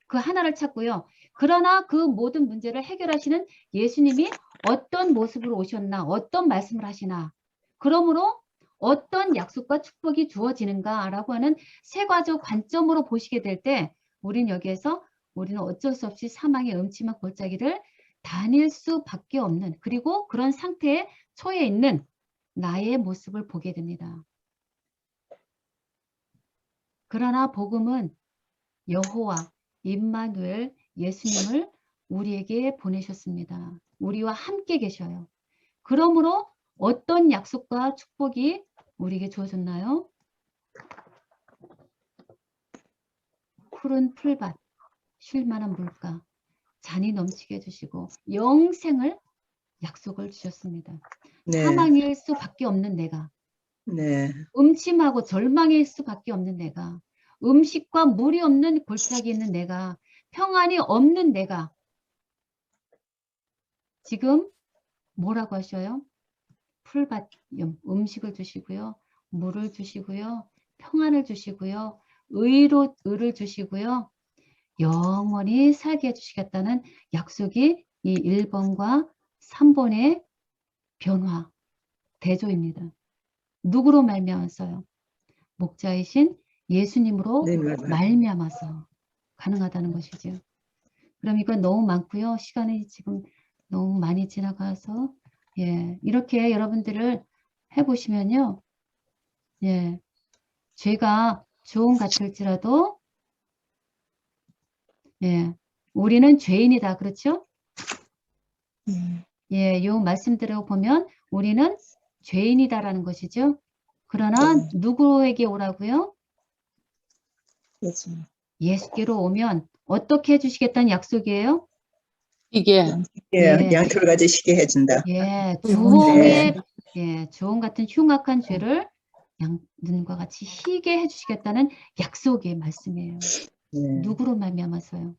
Speaker 3: 그 하나를 찾고요. 그러나 그 모든 문제를 해결하시는 예수님이 어떤 모습으로 오셨나, 어떤 말씀을 하시나, 그러므로 어떤 약속과 축복이 주어지는가라고 하는 세과적 관점으로 보시게 될 때 우리는 여기에서 우리는 어쩔 수 없이 사망의 음침한 골짜기를 다닐 수밖에 없는, 그리고 그런 상태에 처해 있는 나의 모습을 보게 됩니다. 그러나 복음은 여호와 임마누엘 예수님을 우리에게 보내셨습니다. 우리와 함께 계셔요. 그러므로 어떤 약속과 축복이 우리에게 주어졌나요? 푸른 풀밭, 쉴만한 물가, 잔이 넘치게 해주시고 영생을 약속을 주셨습니다.
Speaker 7: 네.
Speaker 3: 사망일 수밖에 없는 내가,
Speaker 7: 네.
Speaker 3: 음침하고 절망일 수밖에 없는 내가, 음식과 물이 없는 골짜기에 있는 내가, 평안이 없는 내가 지금 뭐라고 하셔요? 풀밭, 음식을 주시고요. 물을 주시고요. 평안을 주시고요. 의를 주시고요. 영원히 살게 해주시겠다는 약속이 이 1번과 3번의 변화, 대조입니다. 누구로 말미암았어요? 목자이신 예수님으로
Speaker 7: 네, 맞아요.
Speaker 3: 말미암아서 가능하다는 것이죠. 그럼 이건 너무 많고요. 시간이 지금 너무 많이 지나가서 이렇게 여러분들을 해보시면요. 죄가 주홍 같을지라도 우리는 죄인이다. 그렇죠? 요 말씀대로 보면 우리는 죄인이다라는 것이죠. 그러나 누구에게 오라고요? 예수께로 오면 어떻게 해주시겠다는 약속이에요?
Speaker 2: 이게
Speaker 7: 양털가지 시게 해준다.
Speaker 3: 주홍의 주홍 같은 흉악한 죄를 눈과 같이 희게 해주시겠다는 약속의 말씀이에요. 누구로 말미암아서요?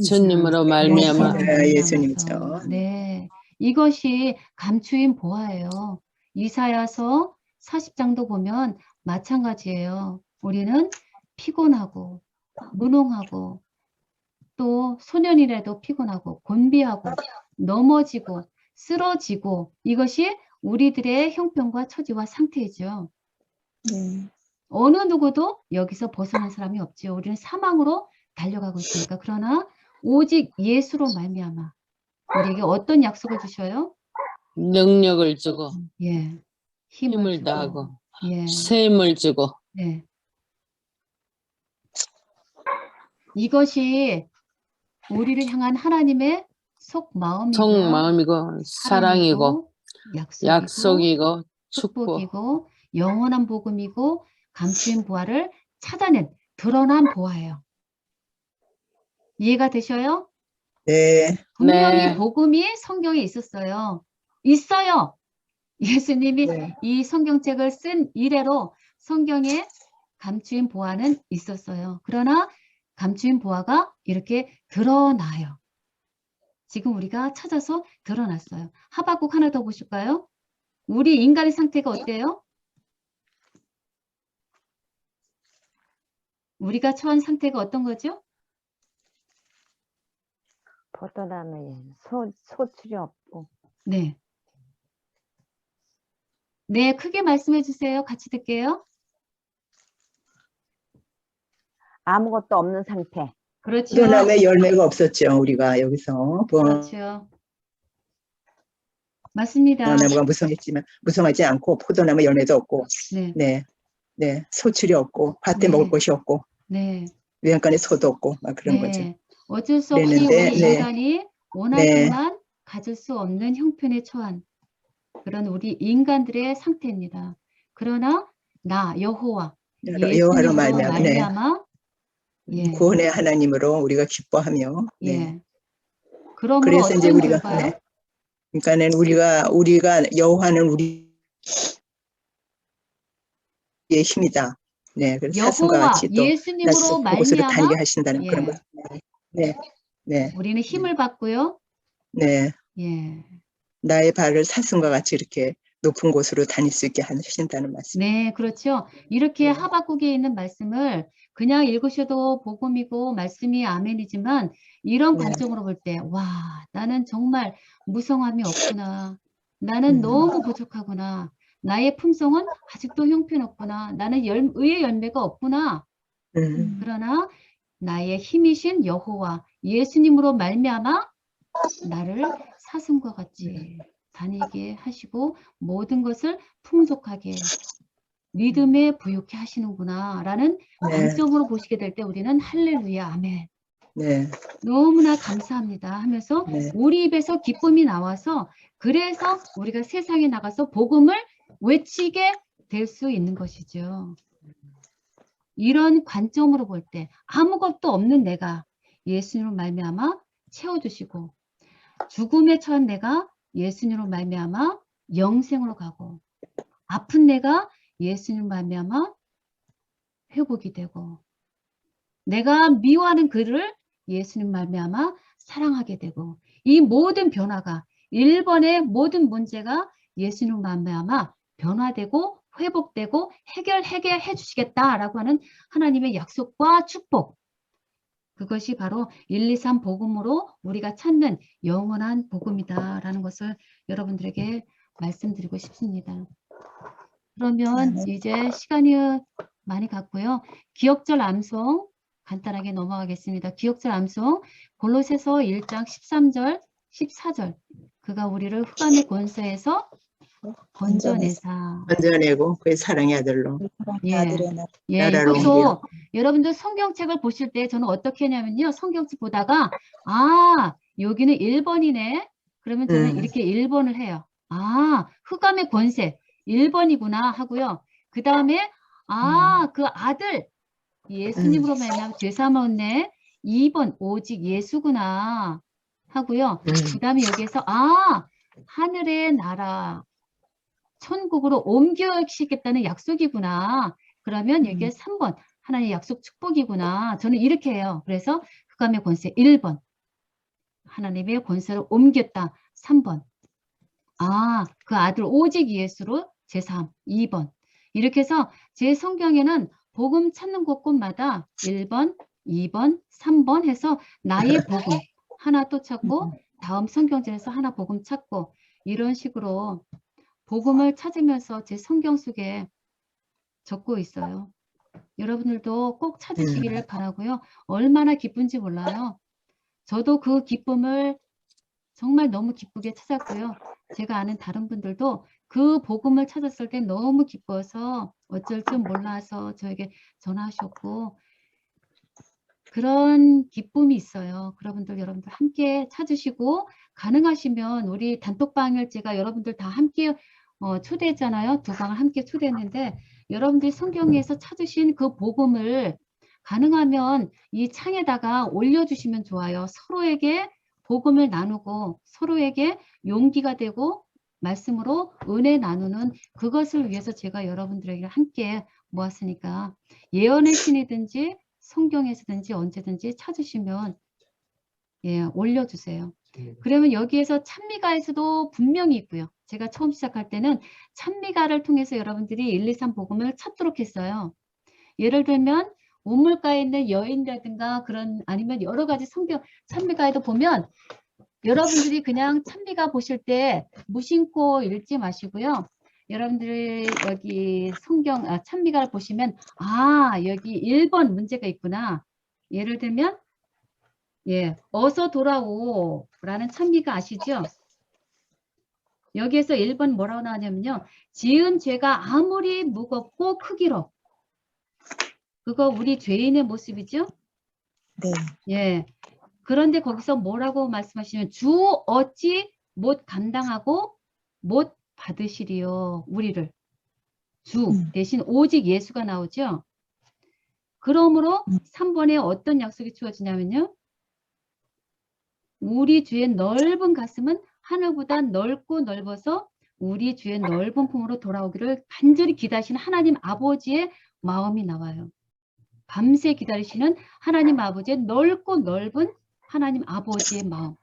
Speaker 2: 주님으로 말미암아
Speaker 7: 예수님이죠.
Speaker 3: 네, 이것이 감추인 보화예요. 이사야서 40장도 보면 마찬가지예요. 우리는 피곤하고 무능하고 또 소년이라도 피곤하고 곤비하고 넘어지고 쓰러지고 이것이 우리들의 형편과 처지와 상태이죠. 어느 누구도 여기서 벗어난 사람이 없죠. 우리는 사망으로 달려가고 있으니까. 그러나 오직 예수로 말미암아 우리에게 어떤 약속을 주셔요?
Speaker 2: 능력을 주고 힘을
Speaker 3: 주고.
Speaker 2: 다하고 새 힘을 주고
Speaker 3: 이것이 우리를 향한 하나님의 속마음이고
Speaker 2: 속마음이고 사랑이고 약속이고 축복
Speaker 3: 축복이고 영원한 복음이고 감추인 보화를 찾아낸 드러난 보화예요. 이해가 되셔요?
Speaker 7: 네.
Speaker 3: 분명히 복음이 성경에 있었어요. 있어요. 예수님이 이 성경책을 쓴 이래로 성경에 감추인 보화는 있었어요. 그러나 감추인 보화가 이렇게 드러나요. 지금 우리가 찾아서 드러났어요. 하박국 하나 더 보실까요? 우리 인간의 상태가 어때요? 우리가 처한 상태가 어떤 거죠?
Speaker 5: 포도나무에 소출이 없고.
Speaker 3: 네, 크게 말씀해 주세요. 같이 듣게요.
Speaker 5: 아무것도 없는 상태.
Speaker 3: 그렇죠.
Speaker 7: 포도나무에 열매가 없었죠. 우리가 여기서
Speaker 3: 그렇죠. 맞습니다.
Speaker 7: 포도나무가 무성하지 않고 포도나무 열매도 없고 소출이 없고 밭에 먹을 것이 없고 외양간에 소도 없고 막 그런 거죠.
Speaker 3: 어쩔 수 없이
Speaker 7: 그랬는데,
Speaker 3: 우리 인간이 원하지만 가질 수 없는 형편에 처한 그런 우리 인간들의 상태입니다. 그러나 나 여호와
Speaker 7: 여호와로
Speaker 3: 예수님으로
Speaker 7: 말미암아 구원의 하나님으로 우리가 기뻐하며
Speaker 3: 그러므로
Speaker 7: 그래서 이제
Speaker 3: 어떤
Speaker 7: 우리가
Speaker 3: 결과요?
Speaker 7: 그러니까는 우리가 여호와는 우리의 힘이다. 그래서 사슴과
Speaker 3: 여호와
Speaker 7: 같이 또
Speaker 3: 예수님으로
Speaker 7: 곳으로 다니게
Speaker 3: 말미암아
Speaker 7: 하신다는 그런 거.
Speaker 3: 우리는 힘을 받고요.
Speaker 7: 나의 발을 사슴과 같이 이렇게 높은 곳으로 다닐 수 있게 하신다는 말씀.
Speaker 3: 네, 그렇죠. 이렇게 하박국에 있는 말씀을 그냥 읽으셔도 복음이고 말씀이 아멘이지만 이런 관점으로 볼 때 와, 나는 정말 무성함이 없구나. 나는 너무 부족하구나. 나의 품성은 아직도 형편없구나. 나는 의의 열매가 없구나. 그러나 나의 힘이신 여호와 예수님으로 말미암아 나를 사슴과 같이 다니게 하시고 모든 것을 풍족하게 믿음에 부유케 하시는구나 라는 관점으로 보시게 될 때 우리는 할렐루야 아멘 너무나 감사합니다 하면서 우리 입에서 기쁨이 나와서 그래서 우리가 세상에 나가서 복음을 외치게 될 수 있는 것이죠. 이런 관점으로 볼 때 아무것도 없는 내가 예수님으로 말미암아 채워주시고 죽음에 처한 내가 예수님으로 말미암아 영생으로 가고 아픈 내가 예수님으로 말미암아 회복이 되고 내가 미워하는 그를 예수님 말미암아 사랑하게 되고 이 모든 변화가 1번의 모든 문제가 예수님 말미암아 변화되고 회복되고 해결해 주시겠다라고 하는 하나님의 약속과 축복. 그것이 바로 1, 2, 3 복음으로 우리가 찾는 영원한 복음이다라는 것을 여러분들에게 말씀드리고 싶습니다. 그러면 이제 시간이 많이 갔고요. 기억절 암송 간단하게 넘어가겠습니다. 기억절 암송 골로새서 1장 13절, 14절. 그가 우리를 흑암의 권세에서 건져내사.
Speaker 7: 건져내고 그의 사랑의 아들로
Speaker 3: 예.
Speaker 4: 아들의 날
Speaker 3: 예,
Speaker 7: 나라로
Speaker 3: 이것도
Speaker 7: 옮겨.
Speaker 3: 여러분들 성경책을 보실 때 저는 어떻게 하냐면요. 성경책 보다가 아, 여기는 1번이네. 그러면 저는 이렇게 1번을 해요. 아, 흑암의 권세 1번이구나 하고요. 그 다음에 아, 그 아들 예수님으로 말미암아 죄 사함었네. 2번 오직 예수구나 하고요. 그 다음에 여기에서 아, 하늘의 나라 천국으로 옮겨시겠다는 약속이구나. 그러면 여기에 3번 하나님의 약속 축복이구나. 저는 이렇게 해요. 그래서 흑암의 권세 1번 하나님의 권세를 옮겼다. 3번 아, 그 아들 오직 예수로 제3 2번 이렇게 해서 제 성경에는 복음 찾는 곳곳마다 1번, 2번, 3번 해서 나의 복음 하나 또 찾고 다음 성경절에서 하나 복음 찾고 이런 식으로 복음을 찾으면서 제 성경 속에 적고 있어요. 여러분들도 꼭 찾으시기를 바라고요. 얼마나 기쁜지 몰라요. 저도 그 기쁨을 정말 너무 기쁘게 찾았고요. 제가 아는 다른 분들도 그 복음을 찾았을 때 너무 기뻐서 어쩔 줄 몰라서 저에게 전화하셨고 그런 기쁨이 있어요. 여러분들 함께 찾으시고 가능하시면 우리 단톡방을 제가 여러분들 다 함께 초대했잖아요. 2방을 함께 초대했는데 여러분들이 성경에서 찾으신 그 복음을 가능하면 이 창에다가 올려주시면 좋아요. 서로에게 복음을 나누고 서로에게 용기가 되고 말씀으로 은혜 나누는 그것을 위해서 제가 여러분들에게 함께 모았으니까 예언의 신이든지 성경에서든지 언제든지 찾으시면 예, 올려주세요. 그러면 여기에서 찬미가에서도 분명히 있고요. 제가 처음 시작할 때는 찬미가를 통해서 여러분들이 1, 2, 3 복음을 찾도록 했어요. 예를 들면 우물가에 있는 여인이라든가 그런 아니면 여러 가지 성경 찬미가에도 보면 여러분들이 그냥 찬미가 보실 때 무심코 읽지 마시고요. 여러분들이 여기 성경 찬미가를 보시면 아 여기 1번 문제가 있구나. 예를 들면 예 어서 돌아오 라는 찬미가 아시죠? 여기에서 1번 뭐라고 나오냐면요. 지은 죄가 아무리 무겁고 크기로 그거 우리 죄인의 모습이죠?
Speaker 4: 네.
Speaker 3: 예. 그런데 거기서 뭐라고 말씀하시면 주 어찌 못 감당하고 못 받으시리요. 우리를. 주 대신 오직 예수가 나오죠. 그러므로 3번에 어떤 약속이 주어지냐면요. 우리 주의 넓은 가슴은 하늘보다 넓고 넓어서 우리 주의 넓은 품으로 돌아오기를 간절히 기다리시는 하나님 아버지의 마음이 나와요. 밤새 기다리시는 하나님 아버지의 넓고 넓은 하나님 아버지의 마음.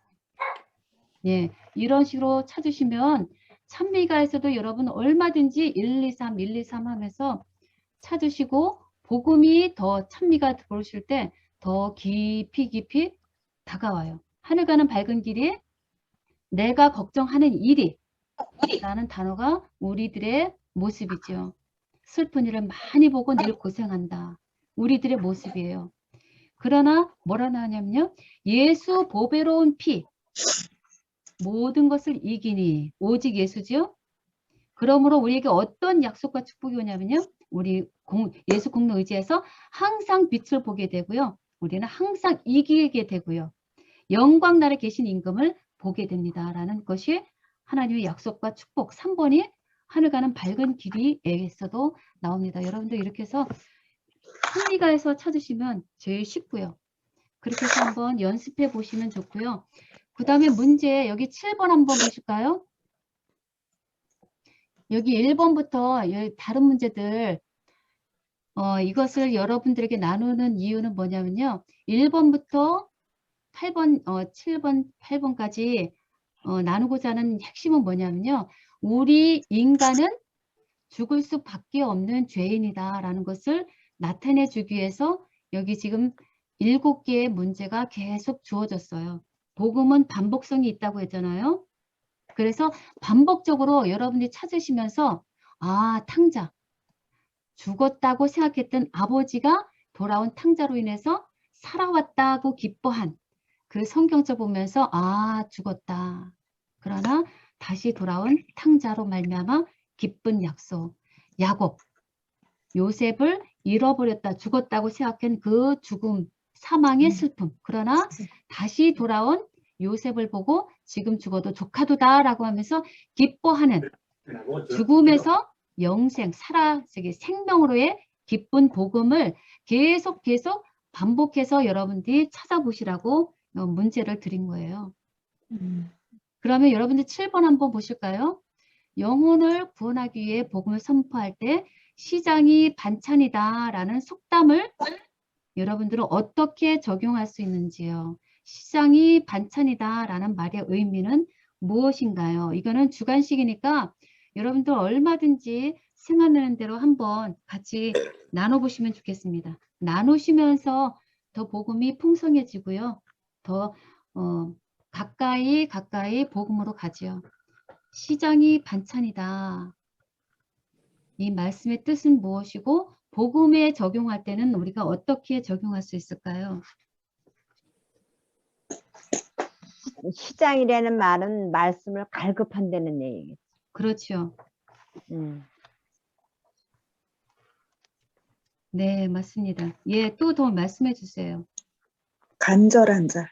Speaker 3: 예, 이런 식으로 찾으시면 찬미가에서도 여러분 얼마든지 1, 2, 3, 1, 2, 3 하면서 찾으시고 복음이 더 찬미가 들어오실 때 더 깊이 다가와요. 하늘 가는 밝은 길에 내가 걱정하는 일이 라는 단어가 우리들의 모습이죠. 슬픈 일을 많이 보고 늘 고생한다. 우리들의 모습이에요. 그러나 뭐라 나오냐면요. 예수 보배로운 피 모든 것을 이기니 오직 예수죠. 그러므로 우리에게 어떤 약속과 축복이 오냐면요. 우리 예수 공로 의지해서 항상 빛을 보게 되고요. 우리는 항상 이기게 되고요. 영광 나라에 계신 임금을 보게 됩니다. 라는 것이 하나님의 약속과 축복 3번이 하늘 가는 밝은 길이에서도 나옵니다. 여러분들 이렇게 해서 찬미가에서 찾으시면 제일 쉽고요. 그렇게 해서 한번 연습해 보시면 좋고요. 그 다음에 문제 여기 7번 한번 보실까요? 여기 1번부터 다른 문제들 이것을 여러분들에게 나누는 이유는 뭐냐면요. 1번부터 8번, 7번, 8번까지 나누고자 하는 핵심은 뭐냐면요. 우리 인간은 죽을 수밖에 없는 죄인이다라는 것을 나타내 주기 위해서 여기 지금 7개의 문제가 계속 주어졌어요. 복음은 반복성이 있다고 했잖아요. 그래서 반복적으로 여러분들이 찾으시면서 아, 탕자. 죽었다고 생각했던 아버지가 돌아온 탕자로 인해서 살아왔다고 기뻐한 그 성경적 보면서 아, 죽었다. 그러나 다시 돌아온 탕자로 말미암아 기쁜 약속. 야곱. 요셉을 잃어버렸다. 죽었다고 생각한 그 죽음, 사망의 슬픔. 그러나 다시 돌아온 요셉을 보고 지금 죽어도 조카도다라고 하면서 기뻐하는 죽음에서 영생, 생명으로의 기쁜 복음을 계속 반복해서 여러분들이 찾아보시라고 문제를 드린 거예요. 그러면 여러분들 7번 한번 보실까요? 영혼을 구원하기 위해 복음을 선포할 때 시장이 반찬이다 라는 속담을 여러분들은 어떻게 적용할 수 있는지요? 시장이 반찬이다 라는 말의 의미는 무엇인가요? 이거는 주관식이니까 여러분들 얼마든지 생각나는 대로 한번 같이 나눠보시면 좋겠습니다. 나누시면서 더 복음이 풍성해지고요. 더 가까이 복음으로 가지요. 시장이 반찬이다. 이 말씀의 뜻은 무엇이고 복음에 적용할 때는 우리가 어떻게 적용할 수 있을까요?
Speaker 5: 시장이라는 말은 말씀을 갈급한다는 얘기겠죠.
Speaker 3: 그렇죠. 네, 맞습니다. 예, 또 더 말씀해 주세요.
Speaker 4: 간절한 자.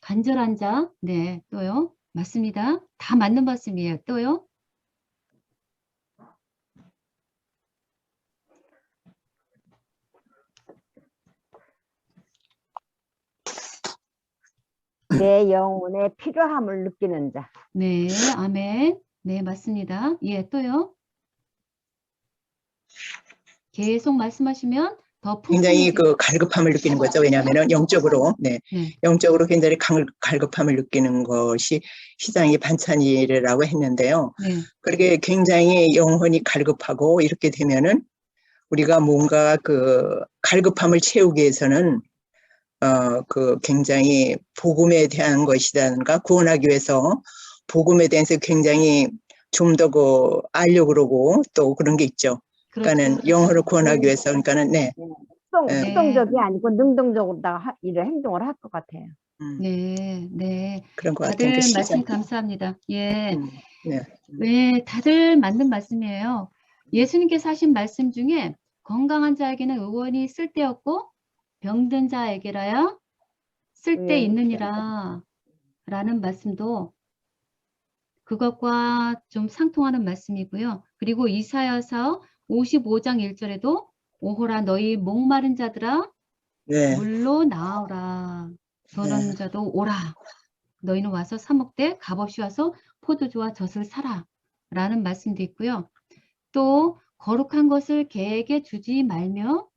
Speaker 3: 간절한 자. 네, 또요. 맞습니다. 다 맞는 말씀이에요. 또요.
Speaker 5: 내 영혼의 필요함을 느끼는 자.
Speaker 3: 네, 아멘. 네, 맞습니다. 예, 또요. 계속 말씀하시면 더
Speaker 7: 굉장히
Speaker 3: 풍성해지죠.
Speaker 7: 그 갈급함을 느끼는 거죠. 왜냐하면은 영적으로,
Speaker 3: 네.
Speaker 7: 영적으로 굉장히 갈급함을 느끼는 것이 시장의 반찬이라고 했는데요.
Speaker 3: 네.
Speaker 7: 그렇게 굉장히 영혼이 갈급하고 이렇게 되면은 우리가 뭔가 그 갈급함을 채우기 위해서는 그 굉장히 복음에 대한 것이라든가 구원하기 위해서 복음에 대해서 굉장히 좀 더 그 알려고 그러고 또 그런 게 있죠. 그러니까는
Speaker 3: 그렇죠.
Speaker 7: 영혼을 구원하기 위해서 그러니까는 네.
Speaker 5: 수동적이 아니고 능동적으로 이런 행동을 할 것 같아요.
Speaker 3: 네, 네.
Speaker 7: 그런 것 같아요.
Speaker 3: 다들
Speaker 7: 그 시장.
Speaker 3: 말씀 감사합니다. 예.
Speaker 7: 네.
Speaker 3: 네, 다들 맞는 말씀이에요. 예수님께서 하신 말씀 중에 건강한 자에게는 의원이 쓸데없고 병든 자에게라야 쓸데 있느니라 라는 말씀도 그것과 좀 상통하는 말씀이고요. 그리고 이사야서 55장 1절에도 오호라 너희 목마른 자들아
Speaker 7: 네.
Speaker 3: 물로 나오라 전원 자도 오라 너희는 와서 사 먹되 값없이 와서 포도주와 젖을 사라 라는 말씀도 있고요. 또 거룩한 것을 개에게 주지 말며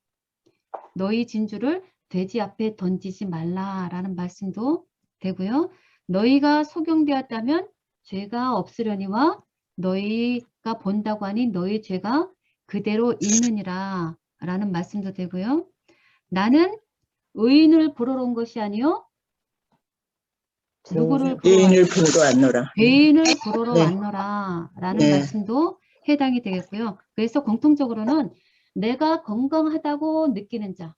Speaker 3: 너희 진주를 돼지 앞에 던지지 말라라는 말씀도 되고요. 너희가 소경되었다면 죄가 없으려니와 너희가 본다고 하니 너희 죄가 그대로 있느니라 라는 말씀도 되고요. 나는 의인을 부르러 온 것이 아니요 누구를
Speaker 7: 죄인을 부르러 왔노라.
Speaker 3: 죄인을 부르러
Speaker 7: 네.
Speaker 3: 왔노라 라는
Speaker 7: 네.
Speaker 3: 말씀도 해당이 되겠고요. 그래서 공통적으로는 내가 건강하다고 느끼는 자,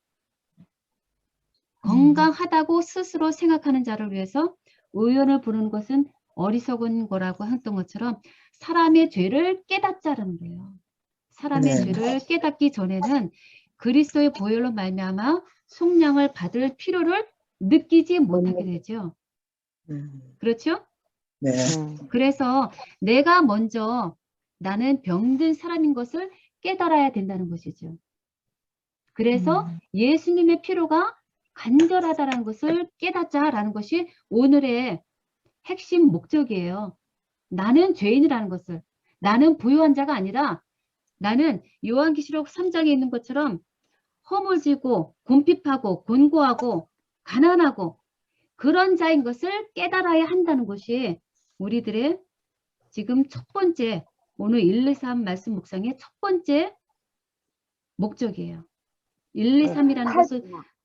Speaker 3: 건강하다고 스스로 생각하는 자를 위해서 의원을 부르는 것은 어리석은 거라고 했던 것처럼 사람의 죄를 깨닫자는 거예요. 사람의
Speaker 7: 네.
Speaker 3: 죄를 깨닫기 전에는 그리스도의 보혈로 말미암아 속량을 받을 필요를 느끼지 못하게 되죠. 그렇죠?
Speaker 7: 네.
Speaker 3: 그래서 내가 먼저 나는 병든 사람인 것을 깨달아야 된다는 것이죠. 그래서 예수님의 피로가 간절하다는 것을 깨닫자라는 것이 오늘의 핵심 목적이에요. 나는 죄인이라는 것을, 나는 부유한 자가 아니라 나는 요한계시록 3장에 있는 것처럼 허물지고 궁핍하고 곤고하고 가난하고 그런 자인 것을 깨달아야 한다는 것이 우리들의 지금 첫 번째 오늘 1, 2, 3 말씀 묵상의 첫 번째 목적이에요. 1, 2, 3이라는 것을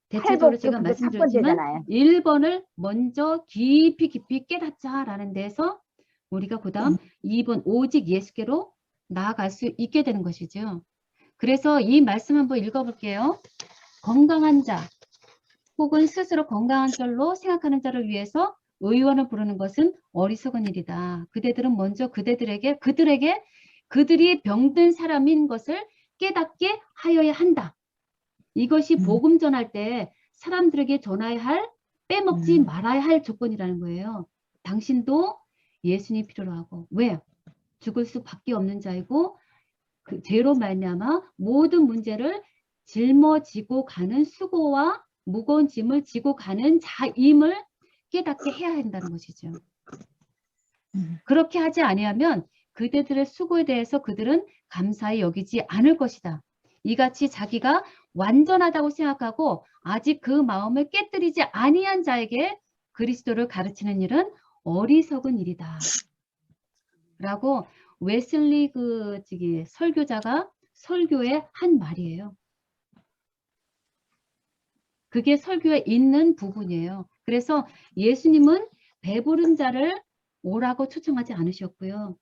Speaker 3: 대체적으로 제가
Speaker 5: 그게 첫
Speaker 3: 말씀드렸지만
Speaker 5: 번째잖아요.
Speaker 3: 1번을 먼저 깊이 깨닫자라는 데서 우리가 그 다음 2번 오직 예수께로 나아갈 수 있게 되는 것이죠. 그래서 이 말씀 한번 읽어볼게요. 건강한 자 혹은 스스로 건강한 걸로 생각하는 자를 위해서 의원을 부르는 것은 어리석은 일이다. 그대들은 먼저 그들에게 그들이 병든 사람인 것을 깨닫게 하여야 한다. 이것이 복음 전할 때 사람들에게 전해야 할 빼먹지 말아야 할 조건이라는 거예요. 당신도 예수님이 필요로 하고 왜? 죽을 수밖에 없는 자이고 그 죄로 말미암아 모든 문제를 짊어지고 가는 수고와 무거운 짐을 지고 가는 자임을 깨닫게 해야 한다는 것이죠. 그렇게 하지 아니하면 그대들의 수고에 대해서 그들은 감사히 여기지 않을 것이다. 이같이 자기가 완전하다고 생각하고 아직 그 마음을 깨뜨리지 아니한 자에게 그리스도를 가르치는 일은 어리석은 일이다. 라고 웨슬리 설교자가 설교에 한 말이에요. 그게 설교에 있는 부분이에요. 그래서 예수님은 배부른 자를 오라고 초청하지 않으셨고요.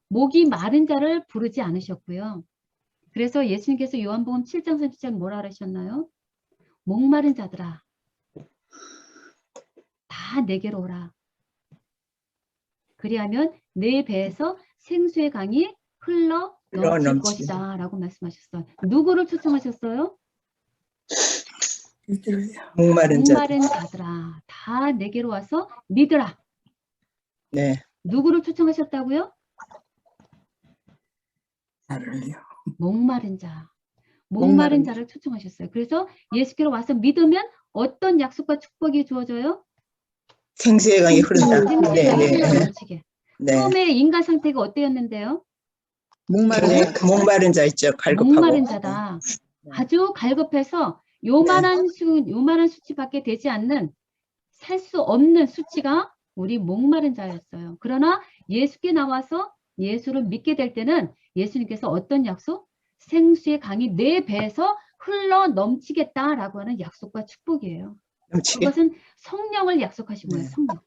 Speaker 3: 목이 마른 자를 부르지 않으셨고요. 그래서 예수님께서 요한복음 7장 30절 뭐라 하셨나요? 목마른 자들아 다 내게로 오라. 그리하면 내 배에서 생수의 강이 흘러 넘칠 것이다 라고 말씀하셨어요. 누구를 초청하셨어요?
Speaker 7: 목마른 자.
Speaker 3: 목마른 자들아 다 내게로 와서 믿으라.
Speaker 7: 네.
Speaker 3: 누구를 초청하셨다고요?
Speaker 1: 나를요.
Speaker 3: 목마른 자. 목마른 자를 초청하셨어요. 그래서 예수께로 와서 믿으면 어떤 약속과 축복이 주어져요?
Speaker 7: 생수의 강이 흐른다.
Speaker 3: 생수의 강이 흘러
Speaker 7: 네.
Speaker 3: 넘치게.
Speaker 7: 네.
Speaker 3: 처음에 인간 상태가 어때였는데요?
Speaker 7: 목마른 자 있죠. 갈급하고.
Speaker 3: 목마른 자다. 아주 갈급해서 요만한 수치밖에 되지 않는 살 수 없는 수치가 우리 목마른 자였어요. 그러나 예수께 나와서 예수를 믿게 될 때는 예수님께서 어떤 약속? 생수의 강이 내 배에서 흘러 넘치겠다라고 하는 약속과 축복이에요.
Speaker 7: 넘치게.
Speaker 3: 그것은 성령을 약속하신 거예요. 성령.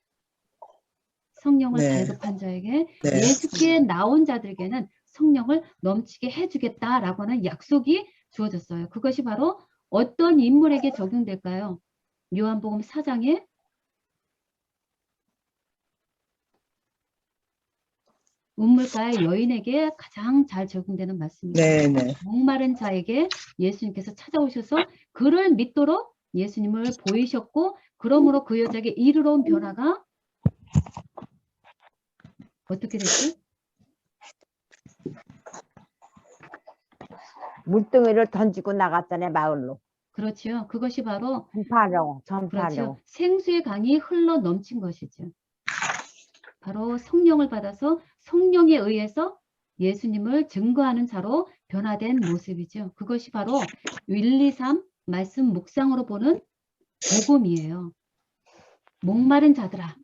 Speaker 3: 성령을
Speaker 7: 네.
Speaker 3: 갈급한 자에게
Speaker 7: 네.
Speaker 3: 예수께 나온 자들에게는 성령을 넘치게 해주겠다라고 하는 약속이 주어졌어요. 그것이 바로 어떤 인물에게 적용될까요? 요한복음 4장에 운물가의 여인에게 가장 잘 적용되는 말씀입니다.
Speaker 7: 네, 네.
Speaker 3: 목마른 자에게 예수님께서 찾아오셔서 그를 믿도록 예수님을 보이셨고 그러므로 그 여자에게 이르러 온 변화가 어떻게 됐지?
Speaker 5: 물등이를 던지고 나갔잖아요, 마을로.
Speaker 3: 그렇죠. 그것이 바로
Speaker 5: 전파하려고.
Speaker 3: 그렇죠. 생수의 강이 흘러 넘친 것이죠. 바로 성령을 받아서 성령에 의해서 예수님을 증거하는 자로 변화된 모습이죠. 그것이 바로 1, 2, 3 말씀 묵상으로 보는 복음이에요. 목마른 자들아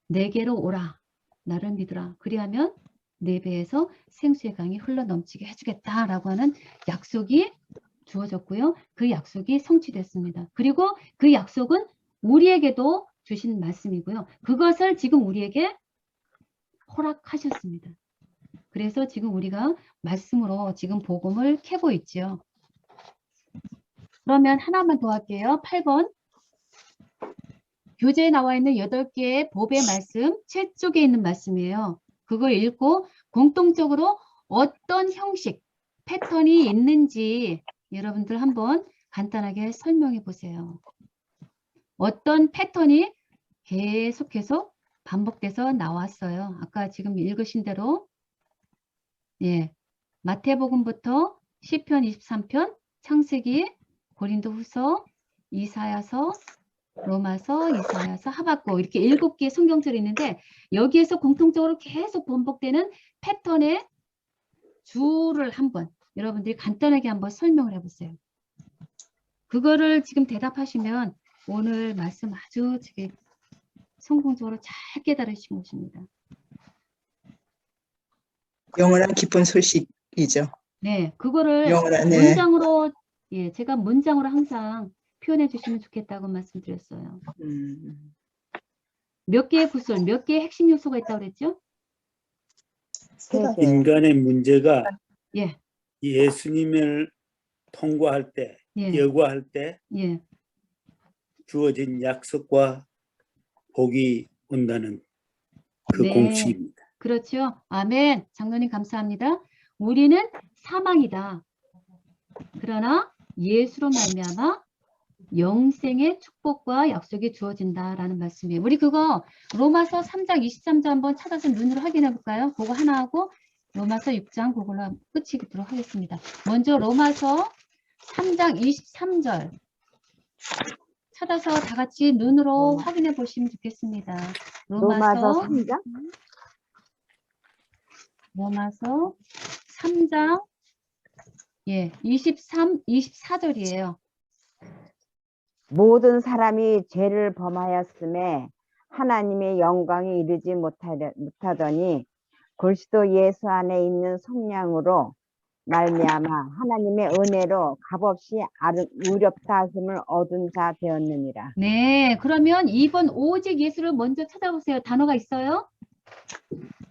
Speaker 3: 내게로 오라. 나를 믿으라. 그리하면 내 배에서 생수의 강이 흘러 넘치게 해주겠다라고 하는 약속이 주어졌고요. 그 약속이 성취됐습니다. 그리고 그 약속은 우리에게도 주신 말씀이고요. 그것을 지금 우리에게 허락하셨습니다. 그래서 지금 우리가 말씀으로 지금 복음을 캐고 있죠. 그러면 하나만 더 할게요. 8번. 교재에 나와 있는 8개의 법의 말씀, 최쪽에 있는 말씀이에요. 그걸 읽고 공통적으로 어떤 형식, 패턴이 있는지 여러분들 한번 간단하게 설명해 보세요. 어떤 패턴이 계속해서 반복돼서 나왔어요. 아까 지금 읽으신 대로 마태복음부터 시편 23편, 창세기, 고린도후서, 이사야서, 로마서, 이사야서, 하박국 이렇게 7개의 성경절이 있는데 여기에서 공통적으로 계속 반복되는 패턴의 줄을 한번 여러분들이 간단하게 한번 설명을 해보세요. 그거를 지금 대답하시면 오늘 말씀 아주 되게 성공적으로 잘 깨달으신 것입니다.
Speaker 7: 영원한 기쁜 소식이죠.
Speaker 3: 네, 그거를
Speaker 7: 영원한, 네.
Speaker 3: 문장으로, 예, 제가 문장으로 항상 표현해 주시면 좋겠다고 말씀드렸어요. 몇 개의 구술, 몇 개의 핵심 요소가 있다고 그랬죠?
Speaker 4: 세 가지.
Speaker 6: 인간의 문제가
Speaker 3: 예,
Speaker 6: 예수님을 통과할 때,
Speaker 3: 예,
Speaker 6: 여과할 때
Speaker 3: 예.
Speaker 6: 주어진 약속과 복이 온다는 그
Speaker 3: 네.
Speaker 6: 공식입니다.
Speaker 3: 그렇죠. 아멘. 장로님 감사합니다. 우리는 사망이다. 그러나 예수로 말미암아 영생의 축복과 약속이 주어진다라는 말씀이에요. 우리 그거 로마서 3장 23절 한번 찾아서 눈으로 확인해 볼까요? 그거 하나 하고 로마서 6장 그걸로 끝이도록 하겠습니다. 먼저 로마서 3장 23절 찾아서 다 같이 눈으로 확인해 보시면 좋겠습니다.
Speaker 5: 로마서 3장?
Speaker 3: 로마서 3장 예, 24절이에요.
Speaker 5: 모든 사람이 죄를 범하였음에 하나님의 영광에 이르지 못하더니 그리스도 예수 안에 있는 속량으로 말미암아 하나님의 은혜로 값없이 의롭다 하심을 얻은 자 되었느니라.
Speaker 3: 네, 그러면 2번 오직 예수를 먼저 찾아보세요. 단어가 있어요?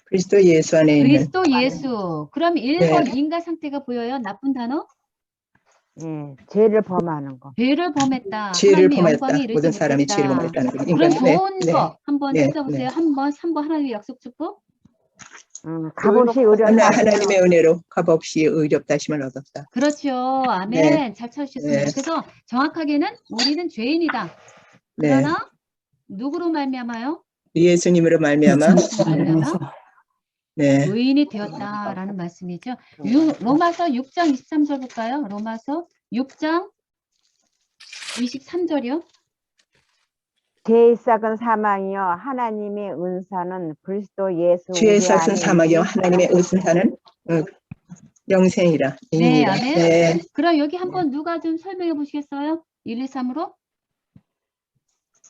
Speaker 7: 그리스도 예수 안에 있는.
Speaker 3: 그리스도 예수. 그럼 1번 인간 상태가 보여요? 나쁜 단어?
Speaker 5: 예, 죄를 범하는 거.
Speaker 3: 죄를 범했다.
Speaker 7: 죄를
Speaker 3: 하나님의
Speaker 7: 범했다.
Speaker 3: 영광에 이르지
Speaker 7: 모든 사람이
Speaker 3: 못했다.
Speaker 7: 죄를 범했다는 거.
Speaker 3: 그럼 좋은 거 한번
Speaker 7: 네,
Speaker 3: 찾아보세요. 한번 3번 하나님의 약속 축복.
Speaker 5: 값없이 의롭다.
Speaker 7: 하나님의 은혜로 값없이 의롭다 하심을 얻었다.
Speaker 3: 그렇죠. 아멘.
Speaker 7: 네.
Speaker 3: 잘 찾으셨습니다.
Speaker 7: 네.
Speaker 3: 그래서 정확하게는 우리는 죄인이다.
Speaker 7: 네.
Speaker 3: 그러나 누구로 말미암아요?
Speaker 7: 예수님으로 말미암아 네.
Speaker 3: 의인이 되었다라는 말씀이죠. 로마서 6장 23절 볼까요? 로마서 6장 23절이요.
Speaker 5: 죄의 싹은 사망이요 하나님의 은사는 그리스도 예수
Speaker 7: 죄의
Speaker 5: 우리
Speaker 7: 싹은
Speaker 5: 안에
Speaker 7: 사망이요
Speaker 5: 있는
Speaker 7: 하나님의 은사는 영생이라.
Speaker 3: 네,
Speaker 7: 인이라.
Speaker 3: 아멘.
Speaker 7: 네.
Speaker 3: 그럼 여기 한번 누가 좀 설명해 보시겠어요? 1, 2, 3으로?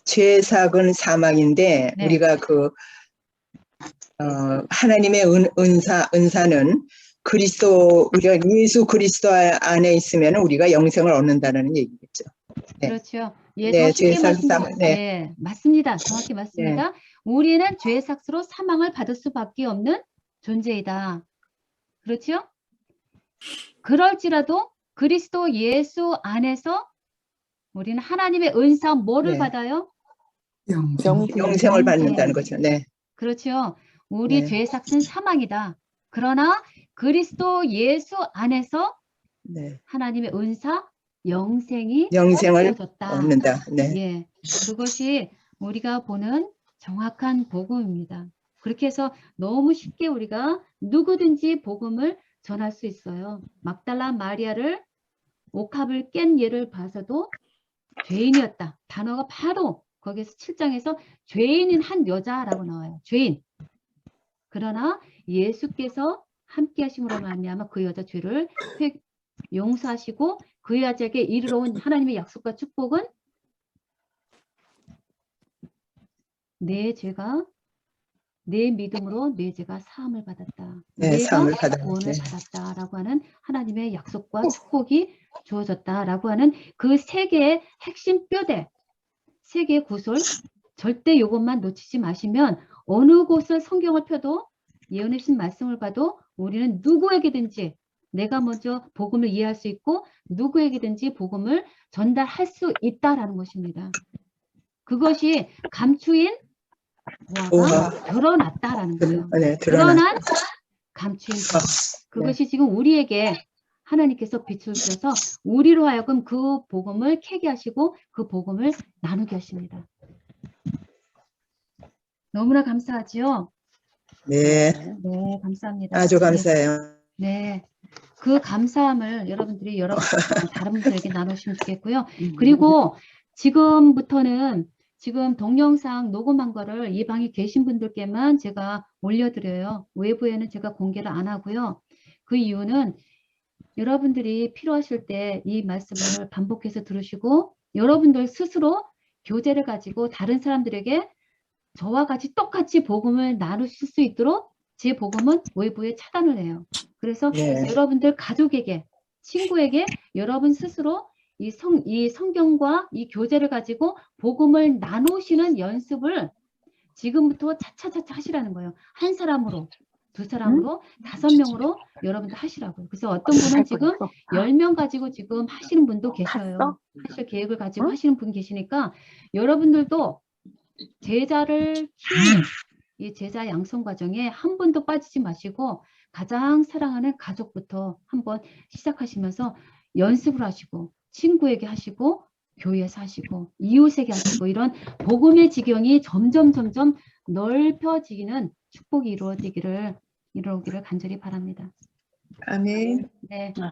Speaker 7: 죄의 삭은 사망인데
Speaker 3: 네.
Speaker 7: 우리가 하나님의 은사는 우리가 예수 그리스도 안에 있으면 우리가 영생을 얻는다는 얘기겠죠. 네.
Speaker 3: 그렇죠. 예,
Speaker 7: 네,
Speaker 3: 더 쉽게
Speaker 7: 죄의 삭은 사망. 네.
Speaker 3: 네, 맞습니다. 정확히 맞습니다. 우리는 죄의 삭스로 사망을 받을 수밖에 없는 존재이다. 그렇죠? 그럴지라도 그리스도 예수 안에서 우리는 하나님의 은사 뭐를
Speaker 7: 네.
Speaker 3: 받아요?
Speaker 7: 영생을 받는다는 거죠. 네.
Speaker 3: 그렇죠. 우리
Speaker 7: 네.
Speaker 3: 죄의 삭은 사망이다. 그러나 그리스도 예수 안에서
Speaker 7: 네.
Speaker 3: 하나님의 은사 영생이
Speaker 7: 영생을
Speaker 3: 주어졌다.
Speaker 7: 얻는다. 네.
Speaker 3: 예, 그것이 우리가 보는 정확한 복음입니다. 그렇게 해서 너무 쉽게 우리가 누구든지 복음을 전할 수 있어요. 막달라 마리아를 옥합을 깬 예를 봐서도 죄인이었다. 단어가 바로 거기서 7장에서 죄인인 한 여자라고 나와요. 죄인. 그러나 예수께서 함께 하심으로 말미암아 그 여자 죄를 용서하시고 그 여자에게 이르러 온 하나님의 약속과 축복은 내 믿음으로 내 죄가 사함을 받았다.
Speaker 7: 네,
Speaker 3: 내가
Speaker 7: 사함을 받았다.
Speaker 3: 구원을 받았다라고 하는 하나님의 약속과 축복이 주어졌다라고 하는 그 세 개의 핵심 뼈대, 세 개의 구설, 절대 이것만 놓치지 마시면 어느 곳을 성경을 펴도 예언의 신 말씀을 봐도 우리는 누구에게든지 내가 먼저 복음을 이해할 수 있고 누구에게든지 복음을 전달할 수 있다라는 것입니다. 그것이 감추인 보화가 드러났다라는 거예요.
Speaker 7: 네,
Speaker 3: 드러난 감추인 보화. 그것이 지금 우리에게 하나님께서 빛을 주셔서 우리로 하여금 그 복음을 캐게 하시고 그 복음을 나누게 하십니다. 너무나 감사하지요?
Speaker 7: 네.
Speaker 3: 네, 감사합니다.
Speaker 7: 아주 감사해요.
Speaker 3: 네. 그 감사함을 여러분들이 다른 분들에게 나누시면 좋겠고요. 그리고 지금부터는 지금 동영상 녹음한 거를 이 방에 계신 분들께만 제가 올려드려요. 외부에는 제가 공개를 안 하고요. 그 이유는 여러분들이 필요하실 때 이 말씀을 반복해서 들으시고 여러분들 스스로 교제를 가지고 다른 사람들에게 저와 같이 똑같이 복음을 나누실 수 있도록 제 복음은 외부에 차단을 해요. 그래서
Speaker 7: 네.
Speaker 3: 여러분들 가족에게, 친구에게 여러분 스스로 이 성경과 이 교제를 가지고 복음을 나누시는 연습을 지금부터 차차차차 하시라는 거예요. 한 사람으로, 두 사람으로, 5명으로 여러분들 하시라고요. 그래서 어떤 분은 지금 10명 가지고 지금 하시는 분도 계셔요. 하실 계획을 가지고 하시는 분 계시니까 여러분들도 제자를 키우는 이 제자 양성 과정에 한 번도 빠지지 마시고 가장 사랑하는 가족부터 한번 시작하시면서 연습을 하시고 친구에게 하시고 교회에서 하시고 이웃에게 하시고 이런 복음의 지경이 점점 넓혀지는 축복이 이루어지기를 간절히 바랍니다.
Speaker 7: 아멘.
Speaker 3: 네.